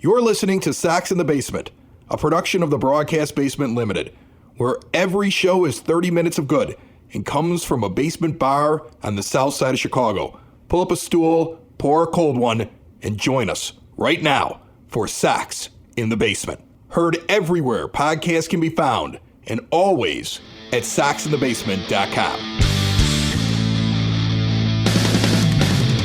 You're listening to Sox in the Basement, a production of the Broadcast Basement Limited, where every show is 30 minutes of good and comes from a basement bar on the south side of Chicago. Pull up a stool, pour a cold one, and join us right now for Sox in the Basement. Heard everywhere podcasts can be found, and always at soxinthebasement.com.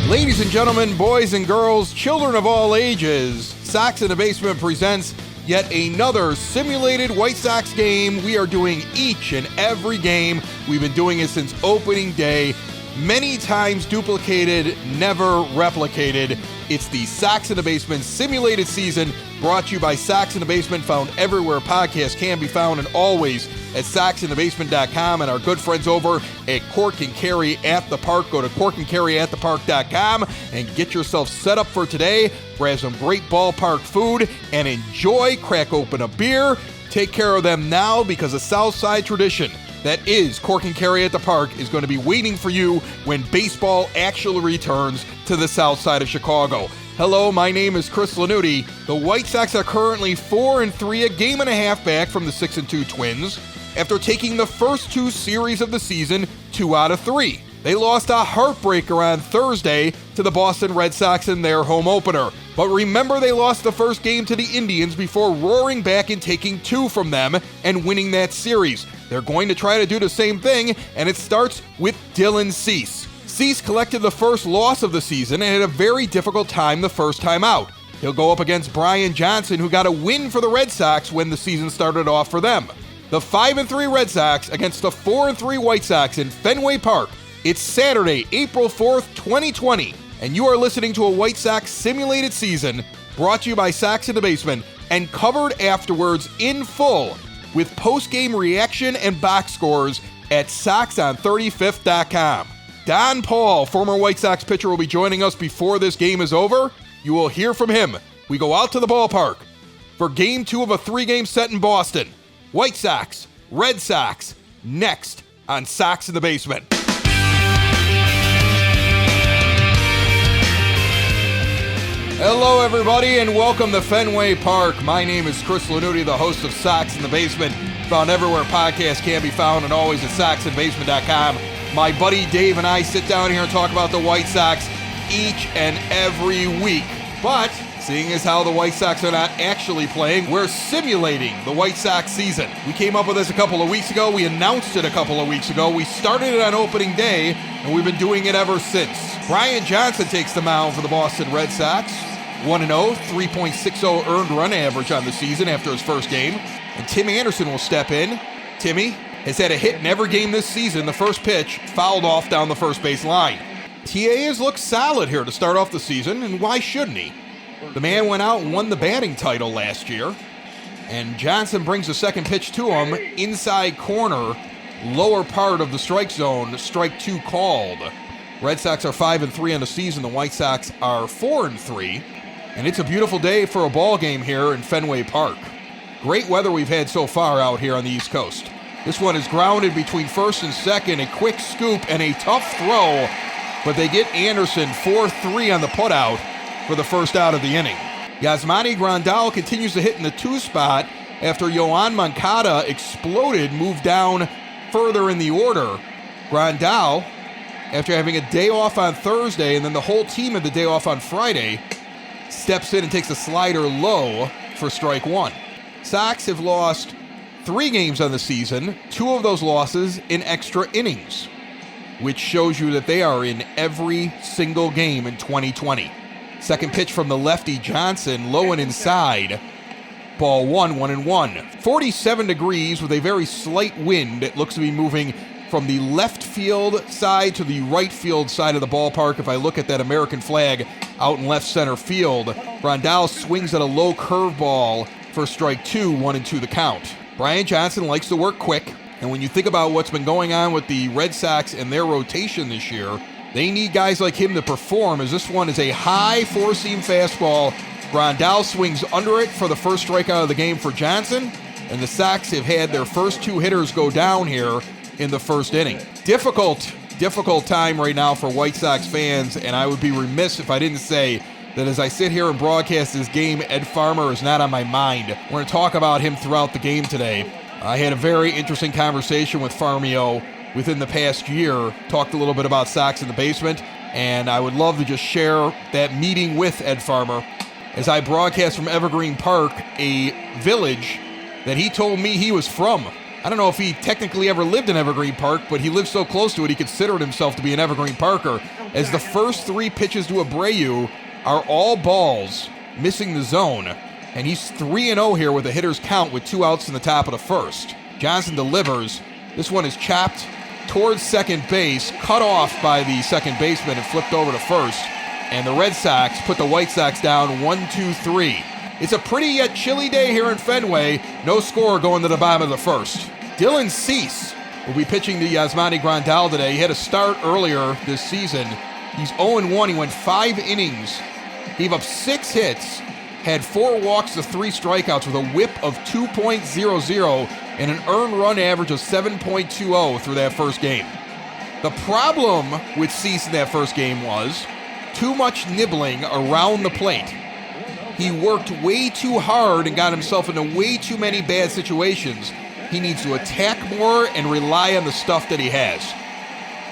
Ladies and gentlemen, boys and girls, children of all ages, Sox in the Basement presents yet another simulated White Sox game. We are doing each and every game. We've been doing it since opening day. Many times duplicated, never replicated. It's the Sox in the Basement simulated season, brought to you by Sox in the Basement, found everywhere podcasts can be found, and always at soxinthebasement.com, and our good friends over at Cork and Carry at the Park. Go to corkandcarryatthepark.com and get yourself set up for today. Grab some great ballpark food and enjoy. Crack open a beer. Take care of them now, because a Southside tradition that is Cork and Carry at the Park is going to be waiting for you when baseball actually returns to the south side of Chicago. Hello, my name is Chris Lanuti. The White Sox are currently 4-3, a game and a half back from the 6-2 Twins, after taking the first two series of the season 2 out of 3. They lost a heartbreaker on Thursday to the Boston Red Sox in their home opener. But remember, they lost the first game to the Indians before roaring back and taking 2 from them and winning that series. They're going to try to do the same thing, and it starts with Dylan Cease. Cease collected the first loss of the season and had a very difficult time the first time out. He'll go up against Brian Johnson, who got a win for the Red Sox when the season started off for them. The 5-3 Red Sox against the 4-3 White Sox in Fenway Park. It's Saturday, April 4th, 2020, and you are listening to a White Sox simulated season brought to you by Sox in the Basement and covered afterwards in full with post-game reaction and box scores at SoxOn35th.com. Don Paul, former White Sox pitcher, will be joining us before this game is over. You will hear from him. We go out to the ballpark for Game 2 of a 3-game set in Boston. White Sox, Red Sox, next on Sox in the Basement. Hello, everybody, and welcome to Fenway Park. My name is Chris Lanuti, the host of Sox in the Basement, found everywhere podcasts can be found, and always at soxinthebasement.com. My buddy Dave and I sit down here and talk about the White Sox each and every week. But seeing as how the White Sox are not actually playing, we're simulating the White Sox season. We came up with this a couple of weeks ago. We announced it a couple of weeks ago. We started it on opening day, and we've been doing it ever since. Brian Johnson takes the mound for the Boston Red Sox. 1-0, 3.60 earned run average on the season after his first game. And Tim Anderson will step in. Timmy has had a hit in every game this season. The first pitch fouled off down the first base line. TA has looked solid here to start off the season, and why shouldn't he? The man went out and won the batting title last year. And Johnson brings the second pitch to him, inside corner, lower part of the strike zone, strike 2 called. Red Sox are 5-3 on the season. The White Sox are 4-3. And it's a beautiful day for a ball game here in Fenway Park. Great weather we've had so far out here on the East Coast. This one is grounded between first and second, a quick scoop and a tough throw, but they get Anderson 4-3 on the putout for the first out of the inning. Yasmani Grandal continues to hit in the 2 spot after Yoan Moncada exploded, moved down further in the order. Grandal, after having a day off on Thursday and then the whole team had the day off on Friday, steps in and takes a slider low for strike 1. Sox have lost 3 games on the season, 2 of those losses in extra innings, which shows you that they are in every single game in 2020. Second pitch from the lefty Johnson, low and inside. Ball 1-1-1. 47 degrees with a very slight wind. It looks to be moving from the left field side to the right field side of the ballpark. If I look at that American flag out in left center field, Grandal swings at a low curveball for strike 2, 1-2 the count. Brian Johnson likes to work quick, and when you think about what's been going on with the Red Sox and their rotation this year, they need guys like him to perform, as this one is a high 4-seam fastball. Grandal swings under it for the first strikeout of the game for Johnson, and the Sox have had their first 2 hitters go down here in the first inning. Difficult time right now for White Sox fans, and I would be remiss if I didn't say that as I sit here and broadcast this game, Ed Farmer is not on my mind. We're going to talk about him throughout the game today. I had a very interesting conversation with Farmio within the past year, talked a little bit about Sox in the Basement, and I would love to just share that meeting with Ed Farmer as I broadcast from Evergreen Park, a village that he told me he was from. I don't know if he technically ever lived in Evergreen Park, but he lived so close to it he considered himself to be an Evergreen Parker, as the first 3 pitches to Abreu are all balls, missing the zone, and he's 3-0 here with a hitter's count with 2 outs in the top of the first. Johnson delivers. This one is chopped towards second base, cut off by the second baseman and flipped over to first, and the Red Sox put the White Sox down 1-2-3. It's a pretty yet chilly day here in Fenway. No score going to the bottom of the first. Dylan Cease will be pitching to Yasmani Grandal today. He had a start earlier this season. He's 0-1. He went 5 innings, gave up 6 hits, had 4 walks to 3 strikeouts with a whip of 2.00 and an earned run average of 7.20 through that first game. The problem with Cease in that first game was too much nibbling around the plate. He worked way too hard and got himself into way too many bad situations. He needs to attack more and rely on the stuff that he has.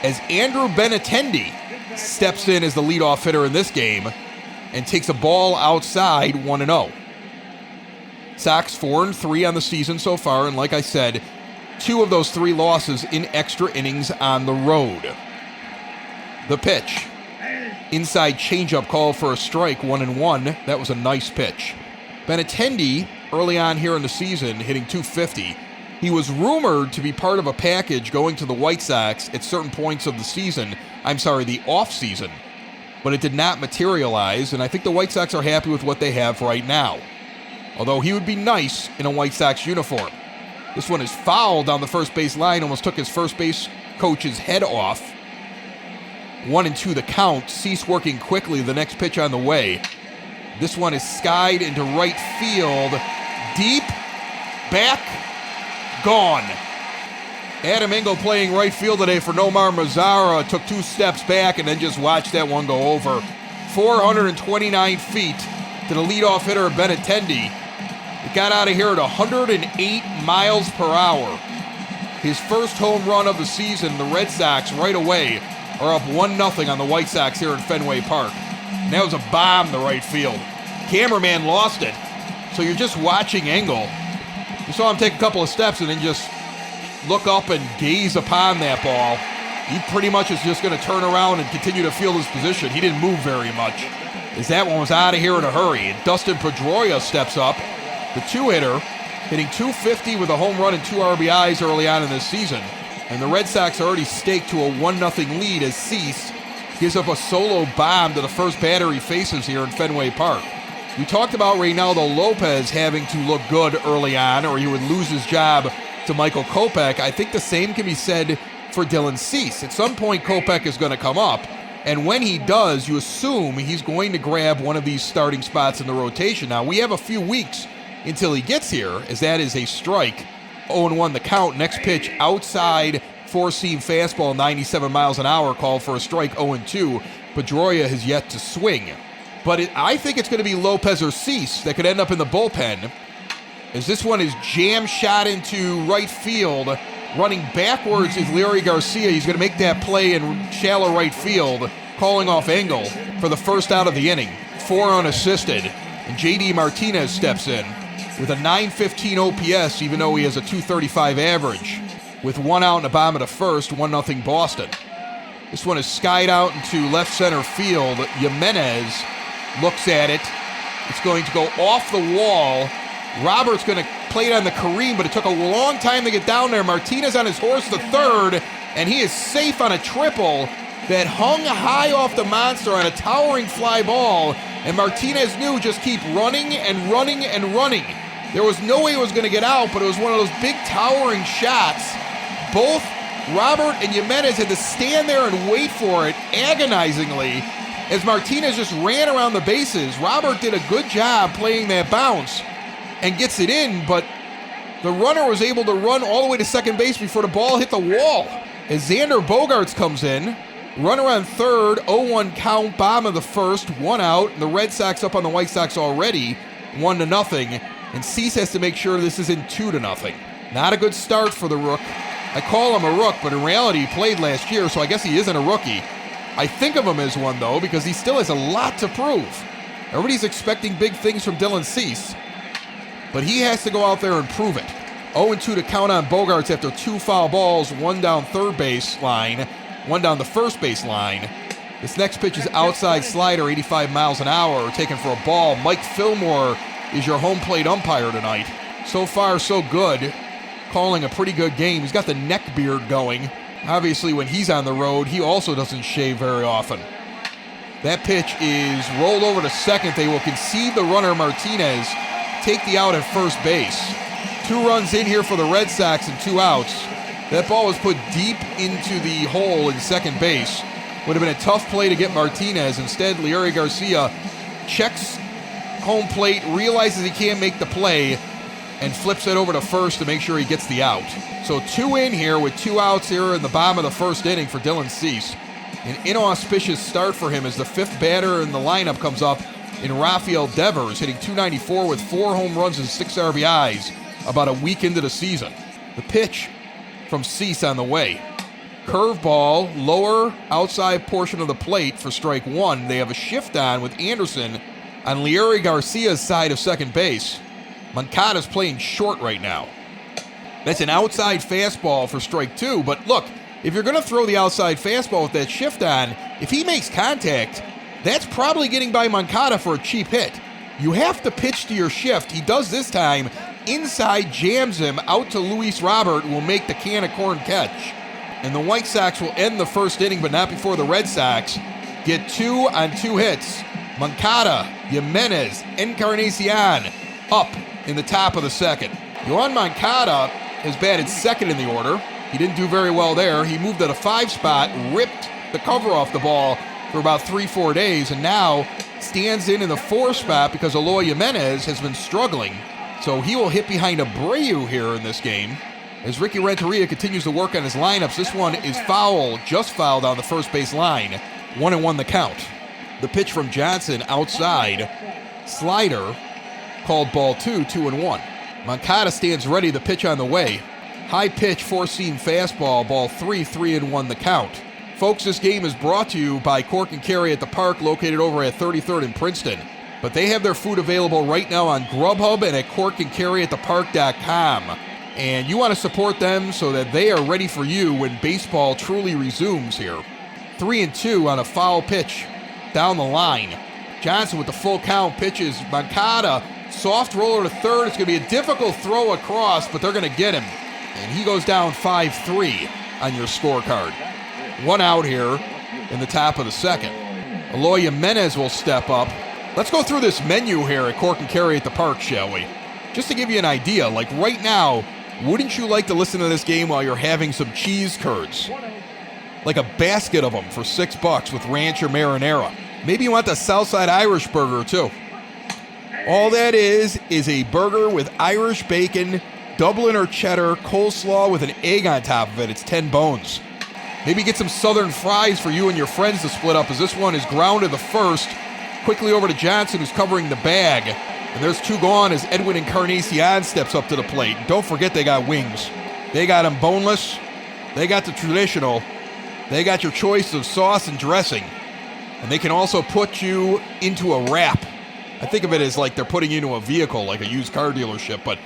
As Andrew Benintendi steps in as the leadoff hitter in this game and takes a ball outside 1-0. Sox 4-3 on the season so far, and like I said, 2 of those 3 losses in extra innings on the road. The pitch. Inside changeup call for a strike, 1-1. That was a nice pitch. Benintendi, early on here in the season, hitting .250. He was rumored to be part of a package going to the White Sox at certain points of the season. The off-season. But it did not materialize, and I think the White Sox are happy with what they have right now. Although he would be nice in a White Sox uniform. This one is fouled down the first base line, almost took his first base coach's head off. 1-2 the count. Cease working quickly, the next pitch on the way. This one is skied into right field. Deep, back, gone. Adam Engel playing right field today for Nomar Mazara took 2 steps back and then just watched that one go over. 429 feet to the leadoff hitter Benintendi. It got out of here at 108 miles per hour. His first home run of the season, the Red Sox right away are up 1-0 on the White Sox here in Fenway Park. And that was a bomb to right field. Cameraman lost it. So you're just watching Engel. You saw him take a couple of steps and then just look up and gaze upon that ball. He pretty much is just going to turn around and continue to field his position. He didn't move very much, as that one was out of here in a hurry. And Dustin Pedroia steps up, the 2-hitter, hitting .250 with a home run and 2 RBIs early on in this season. And the Red Sox are already staked to a 1-0 lead as Cease gives up a solo bomb to the first batter he faces here in Fenway Park. We talked about Reynaldo Lopez having to look good early on, or he would lose his job to Michael Kopech. I think the same can be said for Dylan Cease. At some point, Kopech is going to come up, and when he does, you assume he's going to grab one of these starting spots in the rotation. Now, we have a few weeks until he gets here, as that is a strike. 0-1 the count. Next pitch, outside, 4-seam fastball, 97 miles an hour, called for a strike, 0-2. Pedroia has yet to swing. But I think it's going to be Lopez or Cease that could end up in the bullpen, as this one is jam shot into right field. Running backwards is Larry Garcia. He's going to make that play in shallow right field, calling off Engel for the first out of the inning. 4 unassisted. And J.D. Martinez steps in with a .915 OPS, even though he has a .235 average. With 1 out in the bottom of the first, 1-0 Boston. This one is skied out into left center field. Jimenez looks at it. It's going to go off the wall. Robert's going to play it on the Kareem, but it took a long time to get down there. Martinez on his horse to third, and he is safe on a triple that hung high off the monster on a towering fly ball, and Martinez knew just keep running and running and running. There was no way it was going to get out, but it was one of those big towering shots. Both Robert and Jimenez had to stand there and wait for it agonizingly as Martinez just ran around the bases. Robert did a good job playing that bounce and gets it in, but the runner was able to run all the way to second base before the ball hit the wall. As Xander Bogaerts comes in, Runner on third, 0-1 count, bottom of the first, 1 out. And the Red Sox up on the White Sox already, 1-0. And Cease has to make sure this isn't 2-0. Not a good start for the Rook. I call him a Rook, but in reality he played last year, so I guess he isn't a rookie. I think of him as one, though, because he still has a lot to prove. Everybody's expecting big things from Dylan Cease, but he has to go out there and prove it. 0-2 to count on Bogaerts after 2 foul balls, 1 down third base line, 1 down the first base line. This next pitch is outside slider, 85 miles an hour, taken for a ball. Mike Fillmore is your home plate umpire tonight. So far, so good. Calling a pretty good game. He's got the neck beard going. Obviously, when he's on the road, he also doesn't shave very often. That pitch is rolled over to second. They will concede the runner, Martinez, take the out at first base. 2 runs in here for the Red Sox and 2 outs. That ball was put deep into the hole in second base. Would have been a tough play to get Martinez. Instead, Leury Garcia checks home plate, realizes he can't make the play, and flips it over to first to make sure he gets the out. So 2 in here with 2 outs here in the bottom of the first inning for Dylan Cease. An inauspicious start for him as the 5th batter in the lineup comes up in Rafael Devers, hitting .294 with 4 home runs and 6 RBIs about a week into the season. The pitch from Cease on the way. Curveball, lower outside portion of the plate for strike 1. They have a shift on with Anderson on Leury Garcia's side of second base. Moncada's playing short right now. That's an outside fastball for strike 2, but look, if you're going to throw the outside fastball with that shift on, if he makes contact, that's probably getting by Moncada for a cheap hit. You have to pitch to your shift. He does this time. Inside jams him out to Luis Robert, who will make the can of corn catch. And the White Sox will end the first inning, but not before the Red Sox get 2 on 2 hits. Moncada, Jimenez, Encarnacion up in the top of the second. Yohan Moncada has batted second in the order. He didn't do very well there. He moved to the 5 spot, ripped the cover off the ball for about 3-4 days, and now stands in the 4 spot because Eloy Jimenez has been struggling. So he will hit behind Abreu here in this game. As Ricky Renteria continues to work on his lineups, this one is foul, just fouled on the first base line. 1-1 the count. The pitch from Johnson outside, slider, called ball 2, 2-1. Moncada stands ready, the pitch on the way. High pitch, 4-seam fastball, ball 3, 3-1 the count. Folks, this game is brought to you by Cork and Carry at the Park, located over at 33rd and Princeton. But they have their food available right now on Grubhub and at corkandcarryatthepark.com. And you want to support them so that they are ready for you when baseball truly resumes here. 3-2 on a foul pitch down the line. Johnson with the full count pitches. Moncada, soft roller to third. It's going to be a difficult throw across, but they're going to get him. And he goes down 5-3 on your scorecard. 1 out here in the top of the second. Eloy Jimenez will step up. Let's go through this menu here at Cork and Carry at the Park, shall we? Just to give you an idea, like right now, wouldn't you like to listen to this game while you're having some cheese curds? Like a basket of them for $6 with ranch or marinara. Maybe you want the Southside Irish burger too. All that is a burger with Irish bacon, Dublin or cheddar, coleslaw with an egg on top of it. It's 10 bones. Maybe get some Southern fries for you and your friends to split up, as this one is grounded the first. Quickly over to Johnson, who's covering the bag. And there's 2 gone as Edwin Encarnacion steps up to the plate. And don't forget they got wings. They got them boneless. They got the traditional. They got your choice of sauce and dressing. And they can also put you into a wrap. I think of it as like they're putting you into a vehicle, like a used car dealership. But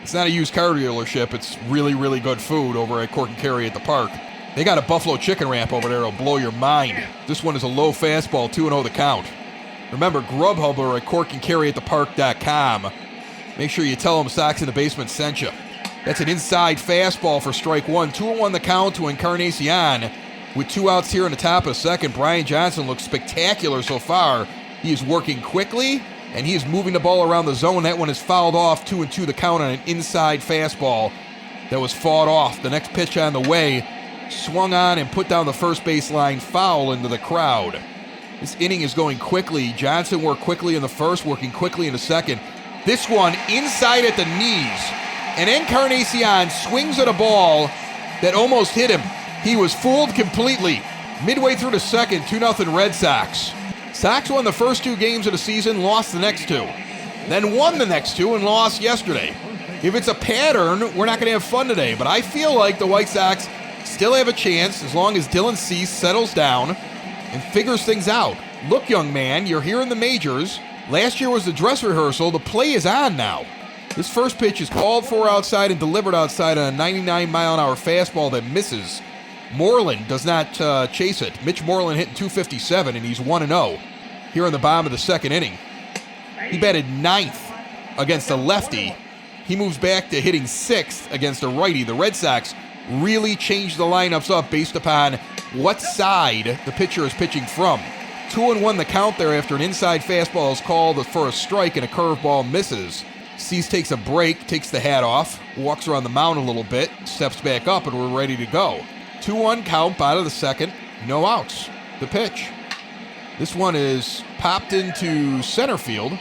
it's not a used car dealership. It's really, really good food over at Cork and Carry at the Park. They got a buffalo chicken wrap over there that'll blow your mind. This one is a low fastball, 2-0 the count. Remember, Grubhub or at corkandcarryatthepark.com. Make sure you tell them Sox in the Basement sent you. That's an inside fastball for strike 1. 2-1 the count to Encarnacion. With 2 outs here in the top of the second, Brian Johnson looks spectacular so far. He is working quickly, and he is moving the ball around the zone. That one is fouled off, 2-2 the count on an inside fastball that was fought off. The next pitch on the way, swung on and put down the first baseline foul into the crowd. This inning is going quickly. Johnson worked quickly in the first, working quickly in the second. This one inside at the knees. And Encarnacion swings at a ball that almost hit him. He was fooled completely. Midway through the second, 2-0 Red Sox. Sox won the first 2 games of the season, lost the next 2. Then won the next 2 and lost yesterday. If it's a pattern, we're not going to have fun today, but I feel like the White Sox still have a chance as long as Dylan Cease settles down and figures things out. Look, young man, you're here in the majors. Last year was the dress rehearsal. The play is on now. This first pitch is called for outside and delivered outside on a 99-mile-an-hour fastball that misses. Moreland does not chase it. Mitch Moreland hitting .257, and he's 1-0 here in the bottom of the second inning. He batted 9th against a lefty. He moves back to hitting 6th against a righty. The Red Sox really changed the lineups up based upon what side the pitcher is pitching from. 2-1 the count there after an inside fastball is called for a strike and a curveball misses. Cease takes a break, takes the hat off, walks around the mound a little bit, steps back up, and we're ready to go. 2-1 count, bottom of the second, no outs. The pitch. This one is popped into center field.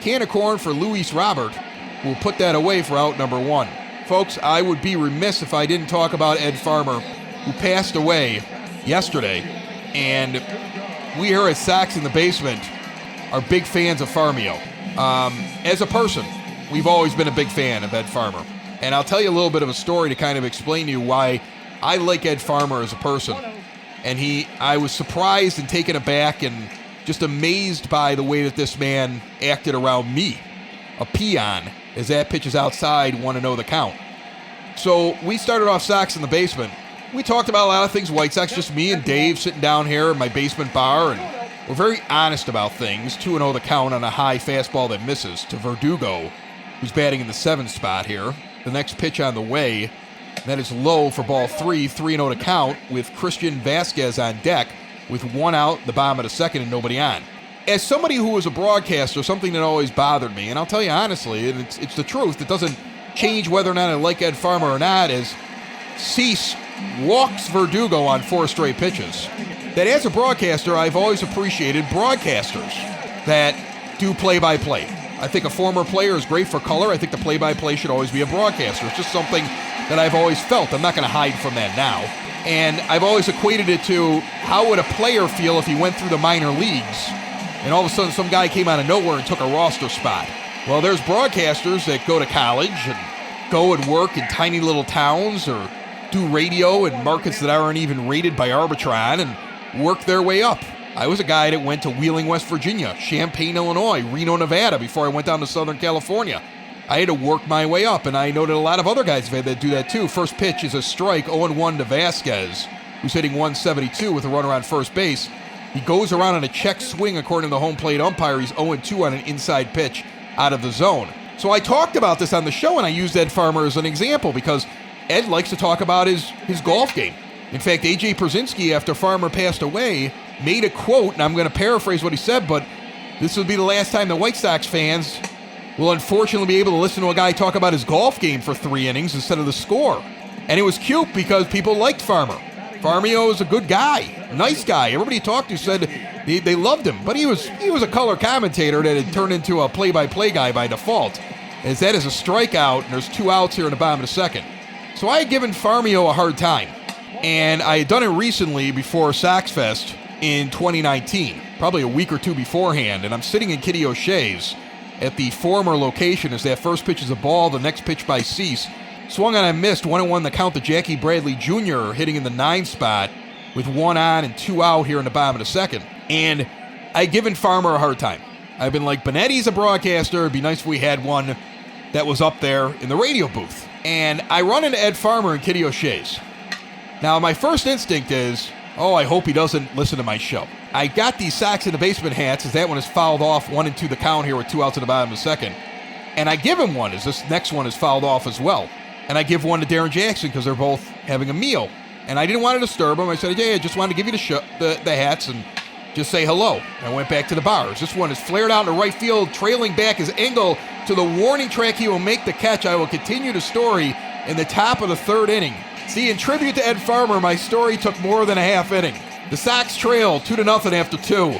Can of corn for Luis Robert, who will put that away for out number 1. Folks, I would be remiss if I didn't talk about Ed Farmer, who passed away yesterday. And we here at Sox in the Basement are big fans of Farmio. As a person, we've always been a big fan of Ed Farmer. And I'll tell you a little bit of a story to kind of explain to you why I like Ed Farmer as a person. And I was surprised and taken aback and just amazed by the way that this man acted around me, a peon, as that pitch is outside, 1-0 the count. So we started off Sox in the Basement. We talked about a lot of things White Sox, just me and Dave sitting down here in my basement bar, and we're very honest about things. 2-0 the count on a high fastball that misses to Verdugo, who's batting in the 7th spot here. The next pitch on the way, that is low for ball 3, 3-0 to count with Christian Vasquez on deck with 1 out, the bottom of the second, and nobody on. As somebody who was a broadcaster, something that always bothered me, and I'll tell you honestly, and it's the truth, it doesn't change whether or not I like Ed Farmer or not, is Cease walks Verdugo on 4 straight pitches. That as a broadcaster, I've always appreciated broadcasters that do play-by-play. I think a former player is great for color. I think the play-by-play should always be a broadcaster. It's just something that I've always felt. I'm not going to hide from that now. And I've always equated it to how would a player feel if he went through the minor leagues and all of a sudden some guy came out of nowhere and took a roster spot. Well, there's broadcasters that go to college and go and work in tiny little towns or do radio in markets that aren't even rated by Arbitron and work their way up. I was a guy that went to Wheeling, West Virginia, Champaign, Illinois, Reno, Nevada before I went down to Southern California. I had to work my way up, and I know that a lot of other guys have had to do that too. First pitch is a strike, 0-1 to Vasquez, who's hitting 172 with a runner on first base. He goes around on a check swing according to the home plate umpire. He's 0-2 on an inside pitch out of the zone. So I talked about this on the show, and I used Ed Farmer as an example because Ed likes to talk about his golf game. In fact, A.J. Przinsky, after Farmer passed away, made a quote, and I'm going to paraphrase what he said, but this will be the last time the White Sox fans will unfortunately be able to listen to a guy talk about his golf game for 3 innings instead of the score. And it was cute because people liked Farmer. Farmio is a good guy, nice guy. Everybody he talked to said they loved him, but he was a color commentator that had turned into a play-by-play guy by default, as that is a strikeout, and there's 2 outs here in the bottom of the second. So I had given Farmio a hard time, and I had done it recently before Sox Fest in 2019, probably a week or 2 beforehand, and I'm sitting in Kitty O'Shea's at the former location as that first pitch is a ball, the next pitch by Cease. Swung on and missed, 1-1 the count to Jackie Bradley Jr. hitting in the 9th spot with 1 on and 2 out here in the bottom of the second. And I'd given Farmer a hard time. I've been like, Benetti's a broadcaster. It'd be nice if we had one that was up there in the radio booth. And I run into Ed Farmer and Kitty O'Shea's. Now, my first instinct is, I hope he doesn't listen to my show. I got these Sox in the Basement hats as that one is fouled off 1-2 the count here with 2 outs in the bottom of the second. And I give him one as this next one is fouled off as well. And I give one to Darren Jackson because they're both having a meal. And I didn't want to disturb him. I said, I just wanted to give you the hats and just say hello. And I went back to the bars. This one is flared out in the right field, trailing back his Engel to the warning track. He will make the catch. I will continue the story in the top of the 3rd inning. See, in tribute to Ed Farmer, my story took more than a half inning. The Sox trail 2-0 after 2.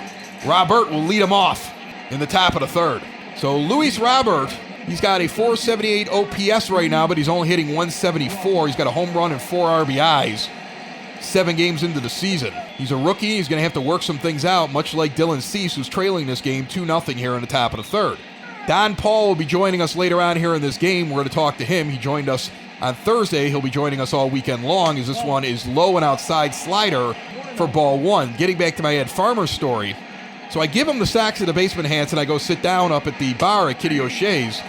Robert will lead him off in the top of the 3rd. So Luis Robert, he's got a 478 OPS right now, but he's only hitting 174. He's got a home run and 4 RBIs. 7 games into the season. He's a rookie. He's going to have to work some things out, much like Dylan Cease, who's trailing this game 2-0 here in the top of the third. Don Paul will be joining us later on here in this game. We're going to talk to him. He joined us on Thursday. He'll be joining us all weekend long, as this one is low and outside slider for ball 1. Getting back to my Ed Farmer story. So I give him the Sox in the Basement hats, and I go sit down up at the bar at Kitty O'Shea's,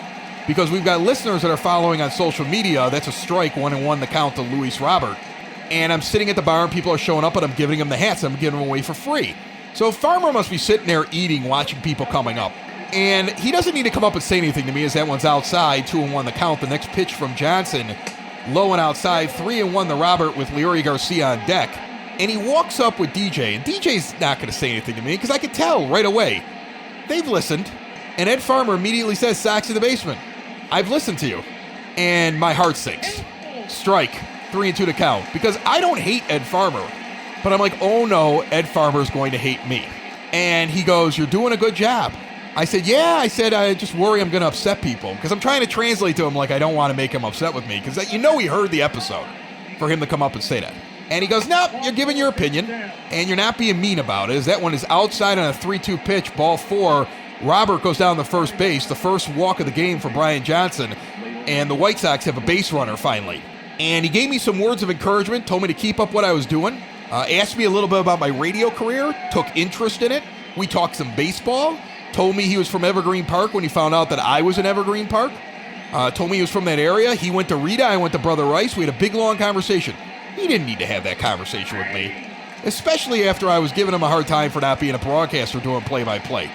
because we've got listeners that are following on social media. That's a strike, 1-1 the count to Luis Robert. And I'm sitting at the bar, and people are showing up, and I'm giving them the hats. I'm giving them away for free. So Farmer must be sitting there eating, watching people coming up. And he doesn't need to come up and say anything to me, as that one's outside, 2-1 the count. The next pitch from Johnson, low and outside, 3-1 the Robert with Leury Garcia on deck. And he walks up with DJ, and DJ's not going to say anything to me, because I could tell right away. They've listened. And Ed Farmer immediately says, Sox in the Basement. I've listened to you. And my heart sinks. Strike, 3-2 to count. Because I don't hate Ed Farmer. But I'm like, oh no, Ed Farmer's going to hate me. And he goes, you're doing a good job. I said, yeah. I said, I just worry I'm going to upset people. Because I'm trying to translate to him like I don't want to make him upset with me. Because he heard the episode for him to come up and say that. And he goes, no, you're giving your opinion. And you're not being mean about it. As that one is outside on a 3-2 pitch, ball 4. Robert goes down to first base. The first walk of the game for Brian Johnson. And the White Sox have a base runner finally. And he gave me some words of encouragement, told me to keep up what I was doing, asked me a little bit about my radio career, took interest in it. We talked some baseball, told me he was from Evergreen Park when he found out that I was in Evergreen Park, told me he was from that area. He went to Rita, I went to Brother Rice. We had a big, long conversation. He didn't need to have that conversation with me, especially after I was giving him a hard time for not being a broadcaster doing play-by-play.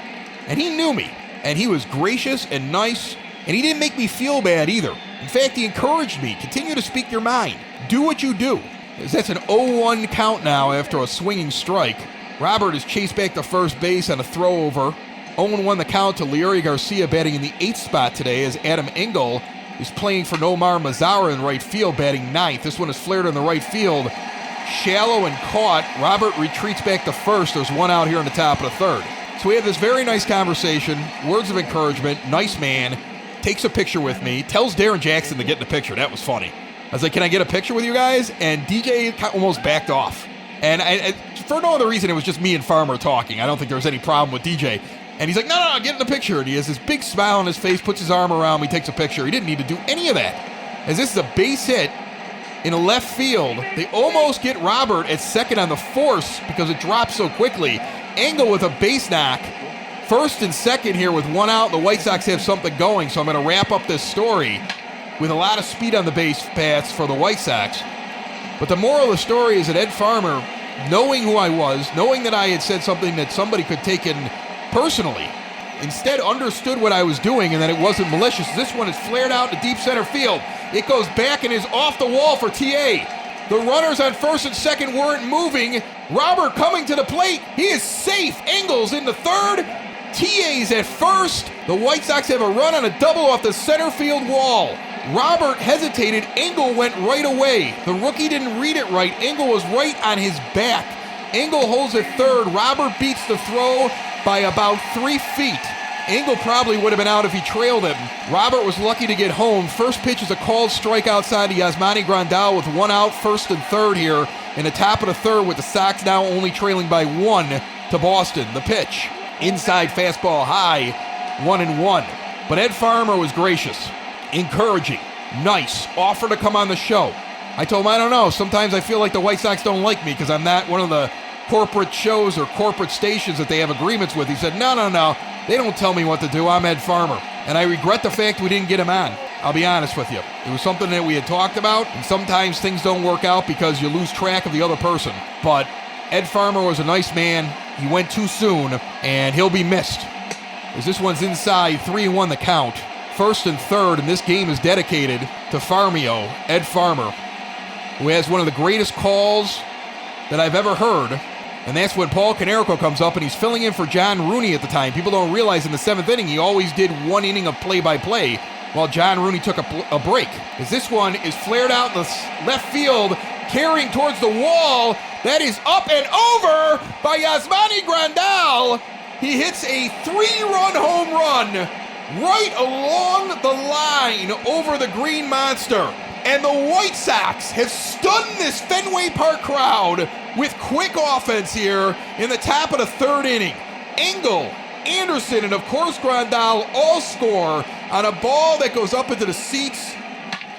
And he knew me, and he was gracious and nice, and he didn't make me feel bad either. In fact, he encouraged me, continue to speak your mind. Do what you do. That's an 0-1 count now after a swinging strike. Robert is chased back to first base on a throw-over. 0-1 the count to Leury Garcia, batting in the 8th spot today, as Adam Engel is playing for Nomar Mazara in right field, batting 9th. This one is flared in the right field. Shallow and caught. Robert retreats back to first. There's one out here in the top of the third. So we have this very nice conversation, words of encouragement, nice man, takes a picture with me, tells Darren Jackson to get in the picture. That was funny. I was like, can I get a picture with you guys? And DJ almost backed off. And I, for no other reason, it was just me and Farmer talking. I don't think there was any problem with DJ. And he's like, no, get in the picture. And he has this big smile on his face, puts his arm around me, takes a picture. He didn't need to do any of that. As this is a base hit in a left field, they almost get Robert at second on the force because it dropped so quickly. Engel with a base knock. First and second here with one out. The White Sox have something going, so I'm going to wrap up this story with a lot of speed on the base paths for the White Sox. But the moral of the story is that Ed Farmer, knowing who I was, knowing that I had said something that somebody could take in personally, instead understood what I was doing and that it wasn't malicious. This one is flared out to deep center field. It goes back and is off the wall for TA. The runners on first and second weren't moving. Robert coming to the plate. He is safe. Engel's in the third. TA's at first. The White Sox have a run on a double off the center field wall. Robert hesitated. Engel went right away. The rookie didn't read it right. Engel was right on his back. Engel holds it third. Robert beats the throw by about 3 feet. Engel probably would have been out if he trailed him. Robert was lucky to get home. First pitch is a called strike outside to Yasmani Grandal with one out, first and third here in the top of the third, with the Sox now only trailing by 1 to Boston. The pitch, inside fastball high, 1-1. But Ed Farmer was gracious, encouraging, nice, offered to come on the show. I told him, I don't know, sometimes I feel like the White Sox don't like me because I'm not one of the corporate shows or corporate stations that they have agreements with. He said, no. They don't tell me what to do. I'm Ed Farmer. And I regret the fact we didn't get him on. I'll be honest with you. It was something that we had talked about, and sometimes things don't work out because you lose track of the other person. But Ed Farmer was a nice man. He went too soon, and he'll be missed. As this one's inside, 3-1 the count. First and third, and this game is dedicated to Farmio, Ed Farmer, who has one of the greatest calls that I've ever heard. And that's when Paul Konerko comes up, and he's filling in for John Rooney at the time. People don't realize in the 7th inning, he always did 1 inning of play-by-play while John Rooney took a break. As this one is flared out in the left field, carrying towards the wall. That is up and over by Yasmani Grandal. He hits a 3-run home run right along the line over the Green Monster. And the White Sox have stunned this Fenway Park crowd with quick offense here in the top of the third inning. Engel, Anderson, and of course Grandal all score on a ball that goes up into the seats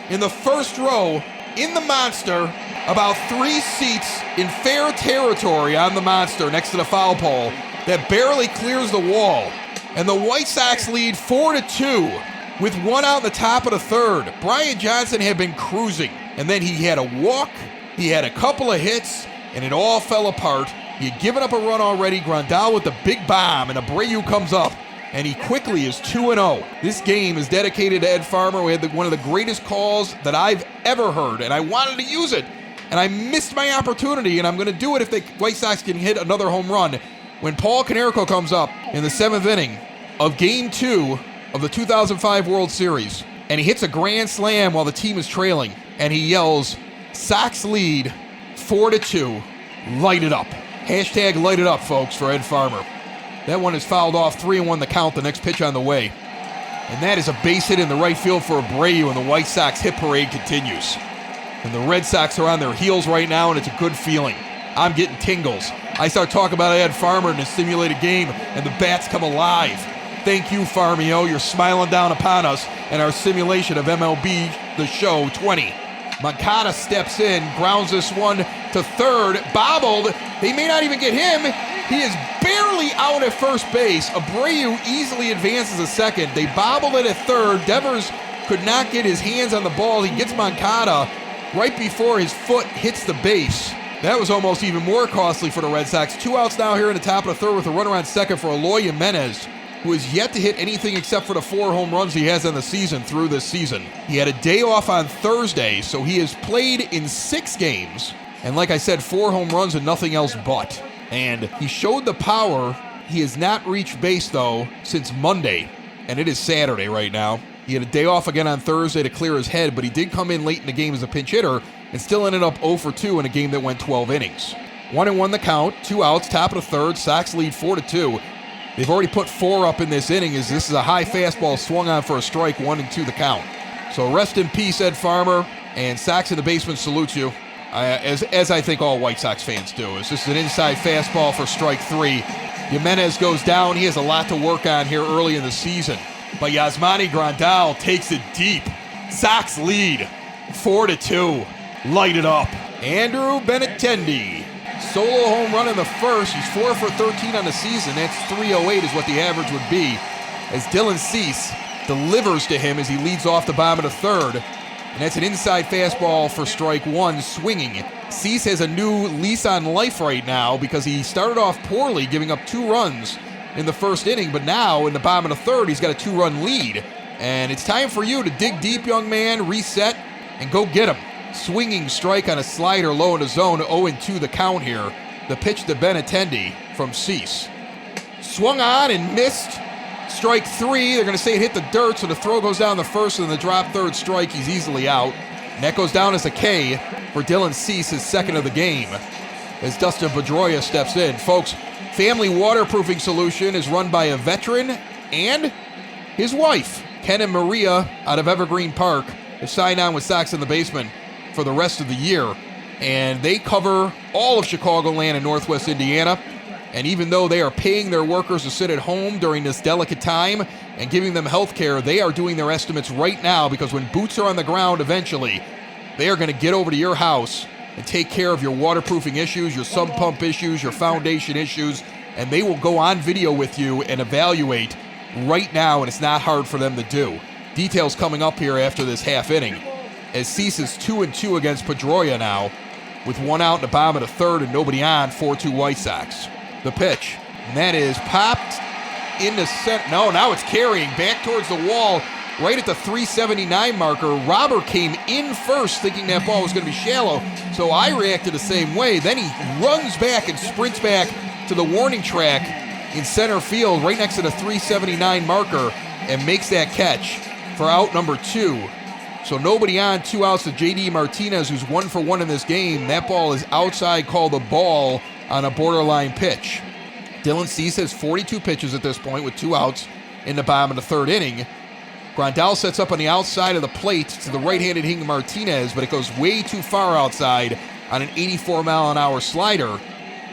in the first row in the Monster, about 3 seats in fair territory on the Monster next to the foul pole that barely clears the wall. And the White Sox lead 4-2 with 1 out in the top of the third. Brian Johnson had been cruising, and then he had a walk, he had a couple of hits, and it all fell apart. He had given up a run already. Grandal with the big bomb, and Abreu comes up, and he quickly is 2-0. This game is dedicated to Ed Farmer. We had one of the greatest calls that I've ever heard, and I wanted to use it, and I missed my opportunity, and I'm going to do it if the White Sox can hit another home run. When Paul Konerko comes up in the 7th inning of Game 2 of the 2005 World Series, and he hits a grand slam while the team is trailing, and he yells, "Sox lead 4-2, light it up." Hashtag light it up, folks, for Ed Farmer. That one is fouled off, 3-1 the count, the next pitch on the way. And that is a base hit in the right field for Abreu, and the White Sox hit parade continues. And the Red Sox are on their heels right now, and it's a good feeling. I'm getting tingles. I start talking about Ed Farmer in a simulated game, and the bats come alive. Thank you, Farmio. You're smiling down upon us in our simulation of MLB The Show 20. Moncada steps in, grounds this one to third, bobbled. They may not even get him. He is barely out at first base. Abreu easily advances to second. They bobbled it at third. Devers could not get his hands on the ball. He gets Moncada right before his foot hits the base. That was almost even more costly for the Red Sox. 2 outs now here in the top of the third with a runner on second for Eloy Jimenez, who has yet to hit anything except for the 4 home runs he has on the season through this season. He had a day off on Thursday, so he has played in 6 games. And like I said, 4 home runs and nothing else but. And he showed the power. He has not reached base, though, since Monday. And it is Saturday right now. He had a day off again on Thursday to clear his head, but he did come in late in the game as a pinch hitter and still ended up 0 for 2 in a game that went 12 innings. 1-1 the count, 2 outs, top of the third. Sox lead 4-2. They've already put 4 up in this inning, as this is a high fastball swung on for a strike, 1-2 the count. So rest in peace, Ed Farmer, and Sox in the Basement salutes you, as I think all White Sox fans do. This is an inside fastball for strike 3. Jimenez goes down. He has a lot to work on here early in the season. But Yasmani Grandal takes it deep. Sox lead 4-2. Light it up. Andrew Benintendi. Solo home run in the first. He's 4 for 13 on the season. That's 308 is what the average would be. As Dylan Cease delivers to him as he leads off the bottom of the third. And that's an inside fastball for strike 1, swinging. Cease has a new lease on life right now because he started off poorly, giving up 2 runs in the first inning. But now, in the bottom of the third, he's got a 2-run lead. And it's time for you to dig deep, young man, reset, and go get him. Swinging strike on a slider low in the zone, 0-2 the count here. The pitch to Benintendi from Cease. Swung on and missed. Strike 3. They're going to say it hit the dirt, so the throw goes down the first, and the drop third strike. He's easily out. And that goes down as a K for Dylan Cease, his second of the game, as Dustin Pedroia steps in. Folks, Family Waterproofing Solution is run by a veteran and his wife. Ken and Maria out of Evergreen Park have signed on with Sox in the Basement for the rest of the year. And they cover all of Chicagoland and Northwest Indiana. And even though they are paying their workers to sit at home during this delicate time and giving them health care, they are doing their estimates right now, because when boots are on the ground eventually, they are going to get over to your house and take care of your waterproofing issues, your sump pump issues, your foundation issues, and they will go on video with you and evaluate right now, and it's not hard for them to do. Details coming up here after this half inning, as Cease is 2-2 against Pedroia now, with 1 out in the bottom of the third and nobody on, 4-2 White Sox. The pitch, and that is popped in the center. No, now it's carrying back towards the wall, right at the 379 marker. Robert came in first thinking that ball was going to be shallow, so I reacted the same way. Then he runs back and sprints back to the warning track in center field right next to the 379 marker and makes that catch for out number 2. So nobody on, 2 outs to J.D. Martinez, who's 1 for 1 in this game. That ball is outside, called the ball on a borderline pitch. Dylan Cease has 42 pitches at this point with 2 outs in the bottom of the third inning. Of Grandal sets up on the outside of the plate to the right-handed hitting Martinez, but it goes way too far outside on an 84-mile-an-hour slider.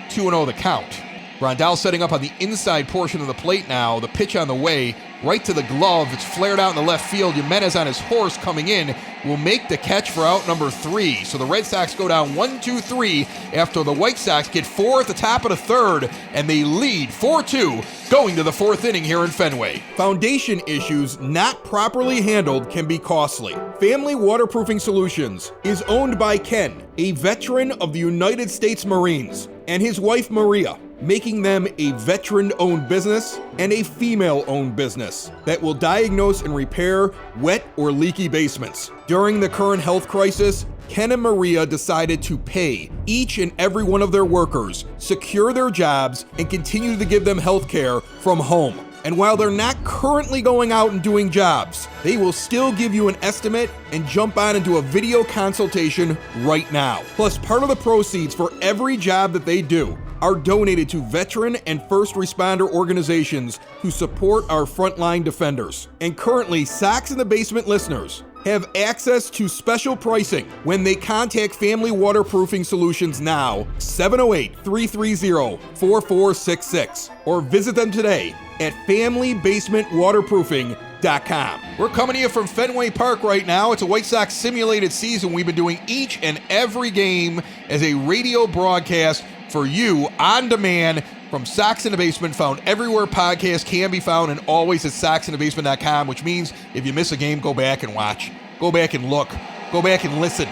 2-0 the count. Grandal setting up on the inside portion of the plate now. The pitch on the way, right to the glove. It's flared out in the left field. Jimenez on his horse coming in will make the catch for out number 3. So the Red Sox go down 1-2-3 after the White Sox get 4 at the top of the third, and they lead 4-2 going to the 4th inning here in Fenway. Foundation issues not properly handled can be costly. Family Waterproofing Solutions is owned by Ken, a veteran of the United States Marines, and his wife Maria, making them a veteran-owned business and a female-owned business that will diagnose and repair wet or leaky basements. During the current health crisis, Ken and Maria decided to pay each and every one of their workers, secure their jobs, and continue to give them health care from home. And while they're not currently going out and doing jobs, they will still give you an estimate and jump on into a video consultation right now. Plus, part of the proceeds for every job that they do are donated to veteran and first responder organizations who support our frontline defenders. And currently, Sox in the Basement listeners have access to special pricing when they contact Family Waterproofing Solutions now, 708-330-4466, or visit them today at FamilyBasementWaterproofing.com. We're coming to you from Fenway Park right now. It's a White Sox simulated season. We've been doing each and every game as a radio broadcast for you on demand from Sox in the Basement, found everywhere podcasts can be found, and always at SoxInTheBasement.com, which means if you miss a game, go back and watch. Go back and look. Go back and listen.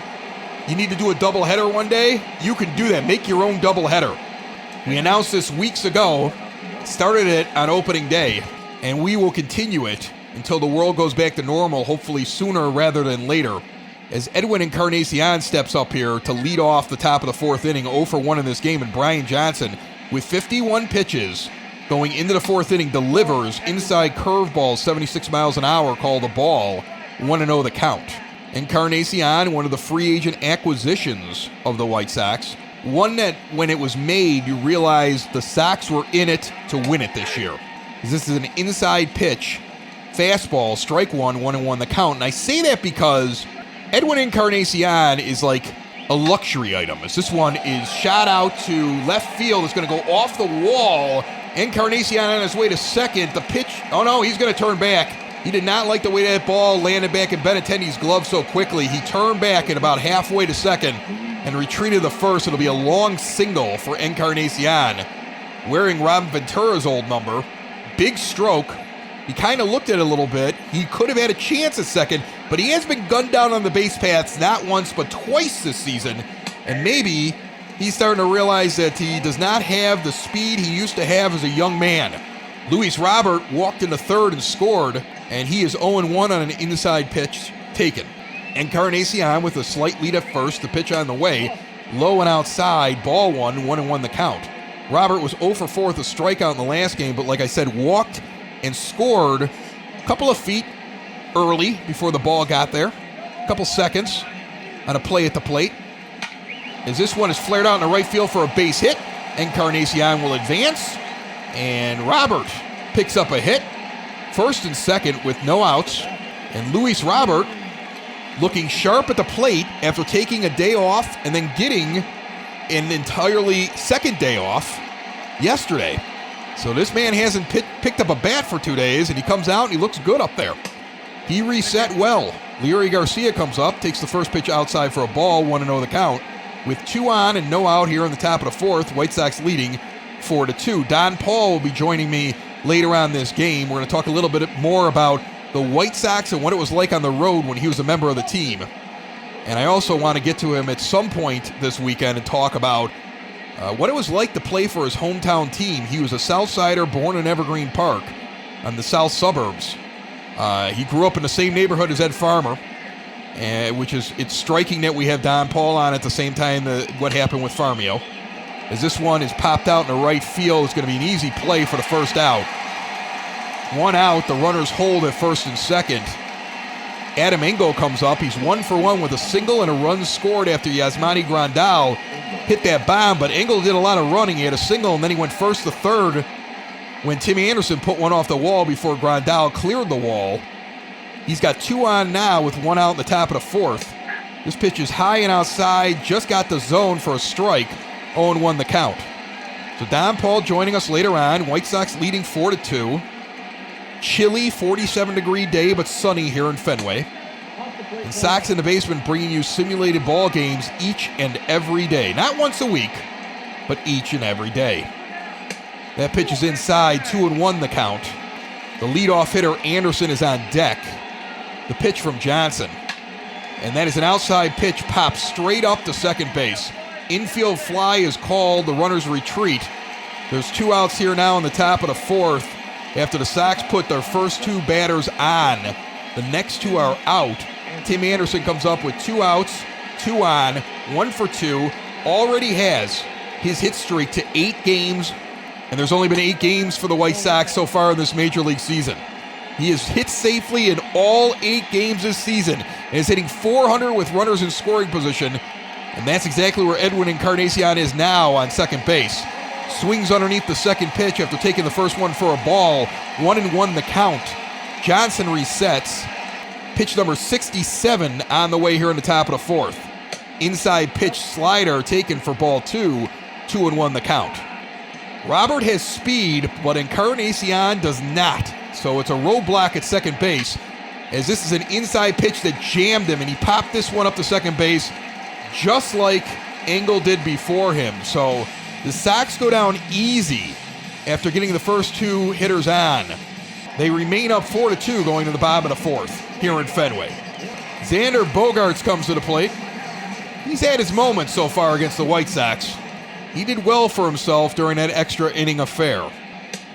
You need to do a doubleheader one day? You can do that. Make your own doubleheader. We announced this weeks ago, started it on opening day, and we will continue it until the world goes back to normal, hopefully sooner rather than later, as Edwin Encarnacion steps up here to lead off the top of the 4th inning, 0 for 1 in this game, and Brian Johnson, with 51 pitches going into the 4th inning, delivers inside curveball, 76 miles an hour, called a ball, 1-0 the count. Encarnacion, one of the free agent acquisitions of the White Sox, one that when it was made, you realized the Sox were in it to win it this year. This is an inside pitch, fastball, strike one, 1-1 the count. And I say that because Edwin Encarnacion is like a luxury item, as this one is shot out to left field. It's going to go off the wall. Encarnacion on his way to second. The pitch, oh no, he's going to turn back. He did not like the way that ball landed back in Benintendi's glove so quickly. He turned back at about halfway to second and retreated to first. It'll be a long single for Encarnacion, wearing Robin Ventura's old number. Big stroke. He kind of looked at it a little bit. He could have had a chance at second, but he has been gunned down on the base paths not once but twice this season. And maybe he's starting to realize that he does not have the speed he used to have as a young man. Luis Robert walked into third and scored, and he is 0-1 on an inside pitch taken. Encarnacion with a slight lead at first, the pitch on the way, low and outside, ball one, 1-1 the count. Robert was 0 for 4 with a strikeout in the last game, but like I said, walked and scored a couple of feet early before the ball got there. A couple seconds on a play at the plate. As this one is flared out in the right field for a base hit, Encarnacion will advance, and Robert picks up a hit. First and second with no outs, and Luis Robert looking sharp at the plate after taking a day off and then getting an entirely second day off yesterday. So this man hasn't picked up a bat for 2 days, and he comes out and he looks good up there. He reset well. Leary Garcia comes up, takes the first pitch outside for a ball, 1-0 the count. With 2 on and no out here in the top of the 4th, White Sox leading 4-2. Don Paul will be joining me later on this game. We're going to talk a little bit more about the White Sox and what it was like on the road when he was a member of the team. And I also want to get to him at some point this weekend and talk about what it was like to play for his hometown team. He was a Southsider born in Evergreen Park on the south suburbs. He grew up in the same neighborhood as Ed Farmer, it's striking that we have Don Paul on at the same time what happened with Farmio. As this one is popped out in the right field, it's going to be an easy play for the first out. 1 out, the runners hold at first and second. Adam Engel comes up. He's 1 for 1 with a single and a run scored after Yasmani Grandal hit that bomb, but Engel did a lot of running. He had a single, and then he went first to third when Timmy Anderson put one off the wall before Grandal cleared the wall. He's got 2 on now with 1 out in the top of the 4th. This pitch is high and outside, just got the zone for a strike, 0-1 the count. So Don Paul joining us later on. White Sox leading 4-2. Chilly 47-degree day, but sunny here in Fenway. And Sox in the Basement bringing you simulated ball games each and every day. Not once a week, but each and every day. That pitch is inside, 2-1 the count. The leadoff hitter Anderson is on deck. The pitch from Johnson. And that is an outside pitch, popped straight up to second base. Infield fly is called, the runners retreat. There's 2 outs here now in the top of the 4th. After the Sox put their first 2 batters on, the next 2 are out. Tim Anderson comes up with 2 outs, 2 on, 1 for 2. Already has his hit streak to 8 games, and there's only been 8 games for the White Sox so far in this Major League season. He has hit safely in all 8 games this season and is hitting .400 with runners in scoring position, and that's exactly where Edwin Encarnacion is now on second base. Swings underneath the second pitch after taking the first one for a ball. 1-1 the count. Johnson resets. Pitch number 67 on the way here in the top of the 4th. Inside pitch slider taken for ball 2. 2-1 the count. Robert has speed, but Encarnacion does not. So it's a roadblock at second base, as this is an inside pitch that jammed him, and he popped this one up to second base just like Engel did before him. So the Sox go down easy after getting the first 2 hitters on. They remain up 4-2 going to the bottom of the 4th here in Fenway. Xander Bogaerts comes to the plate. He's had his moments so far against the White Sox. He did well for himself during that extra inning affair